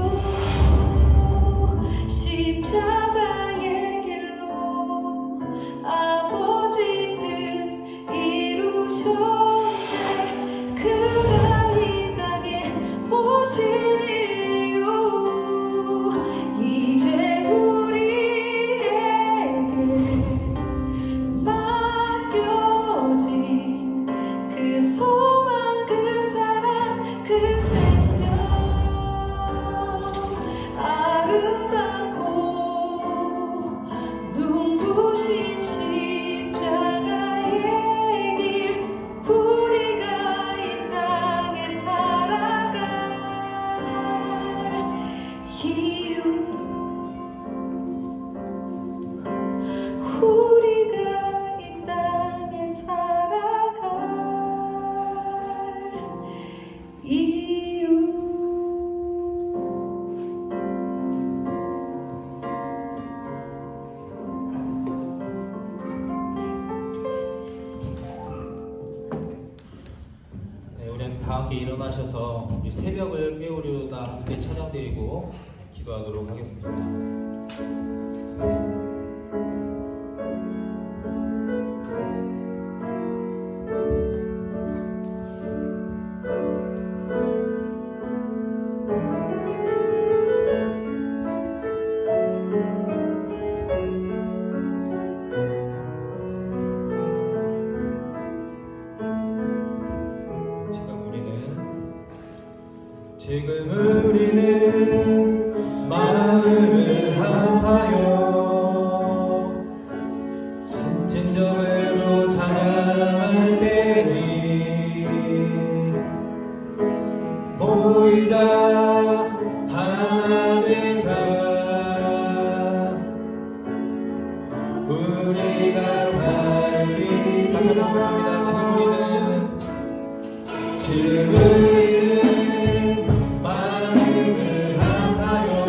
함께 일어나셔서 이 새벽을 깨우려다 함께 찬양드리고 기도하도록 하겠습니다. 지금 우리는 마음을 합하여 진정으로 찬양할 때니 모이자 하나 되자 우리가 달리 다시 한번 합니다. 지금 우리는 마음을 합하여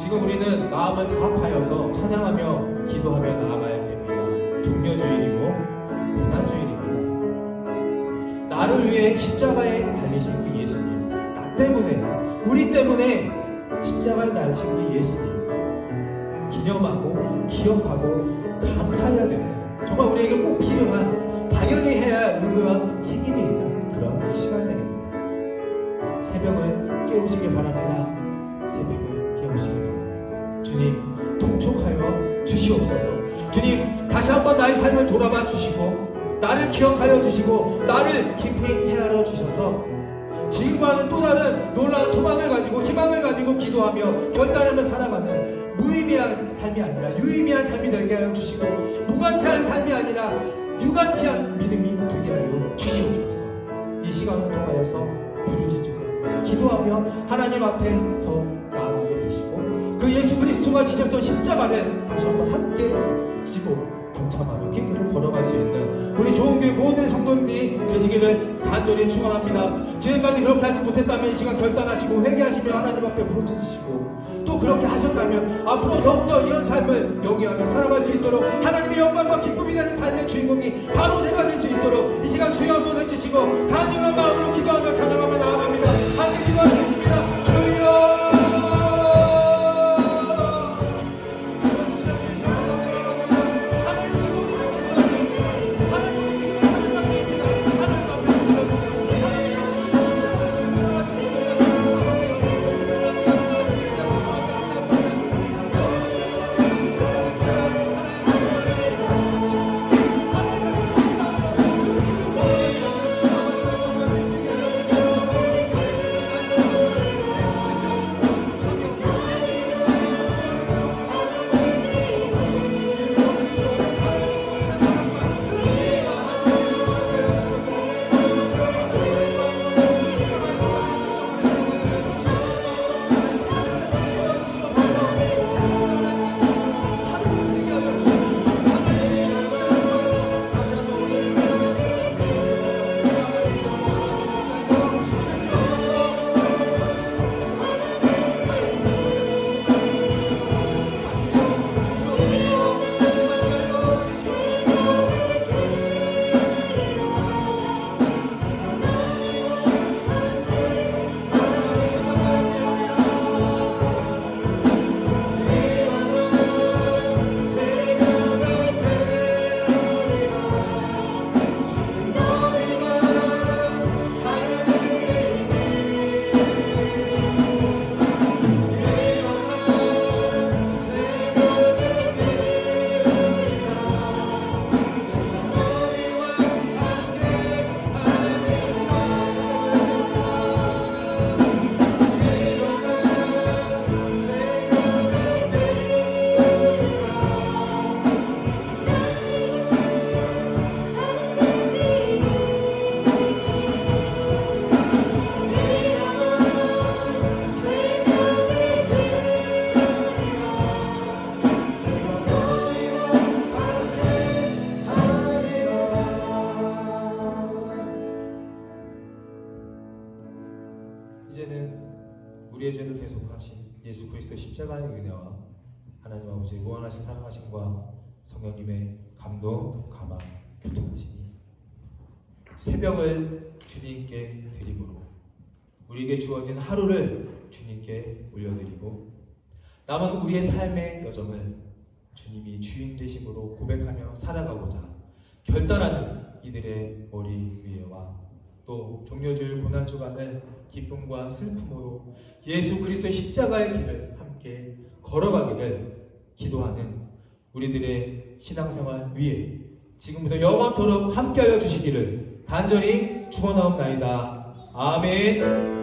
지금 우리는 마음을 다 합하여서 찬양하며 기도하며 나아가야 됩니다. 종려주일이고 고난주일입니다. 나를 위해 십자가에 달리신 그 예수님, 나 때문에, 우리 때문에 십자가에 달리신 그 예수님 기념하고 기억하고 감사해야 되는, 정말 우리에게 꼭 필요한, 당연히 해야 할 의무와 책임이 있는 그런 시간들입니다. 새벽을 깨우시길 바랍니다. 새벽을 깨우시길 바랍니다. 주님, 통촉하여 주시옵소서. 주님, 다시 한번 나의 삶을 돌아봐 주시고 나를 기억하여 주시고 나를 깊이 헤아려 주셔서 지금과는 또 다른 놀라운 소망을 가지고 희망을 가지고 기도하며 결단하며 살아가는 무의미한 삶이 아니라 유의미한 삶이 되게 하여 주시고, 무가치한 삶이 아니라 유가치한 믿음이 되게 하여 주시옵소서. 이 시간을 통하여서 부르짖으며 기도하며 하나님 앞에 더 나아가게 되시고, 그 예수 그리스도가 지셨던 십자가를 다시 한번 함께 지고 동참하며 그 길을 걸어갈 수 있는 우리 좋은교회 모든 성도님들이 되시기를 간절히 축원합니다. 지금까지 그렇게 하지 못했다면 이 시간 결단하시고 회개하시며 하나님 앞에 부르짖으시고, 또 그렇게 하셨다면 앞으로 더욱더 이런 삶을 영위하며 살아갈 수 있도록, 하나님의 영광과 기쁨이 되는 삶의 주인공이 바로 내가 될 수 있도록 이 시간 주여 한번 외치시고 간절한 마음으로 기도하며 찬양하며 나아갑니다. 함께 기도하겠습니다. 주여, 이제는 우리의 죄를 대속하신 예수 그리스도의 십자가의 은혜와 하나님 아버지의 무한하신 사랑하심과 성령님의 감동, 감화, 교통하심이 새벽을 주님께 드리므로 우리에게 주어진 하루를 주님께 올려드리고 남은 우리의 삶의 여정을 주님이 주인 되심으로 고백하며 살아가고자 결단하는 이들의 머리 위에와 또 종려주일 고난주간을 기쁨과 슬픔으로 예수 그리스도의 십자가의 길을 함께 걸어가기를 기도하는 우리들의 신앙생활 위에 지금부터 영원토록 함께하여 주시기를 간절히 축원하옵나이다. 아멘.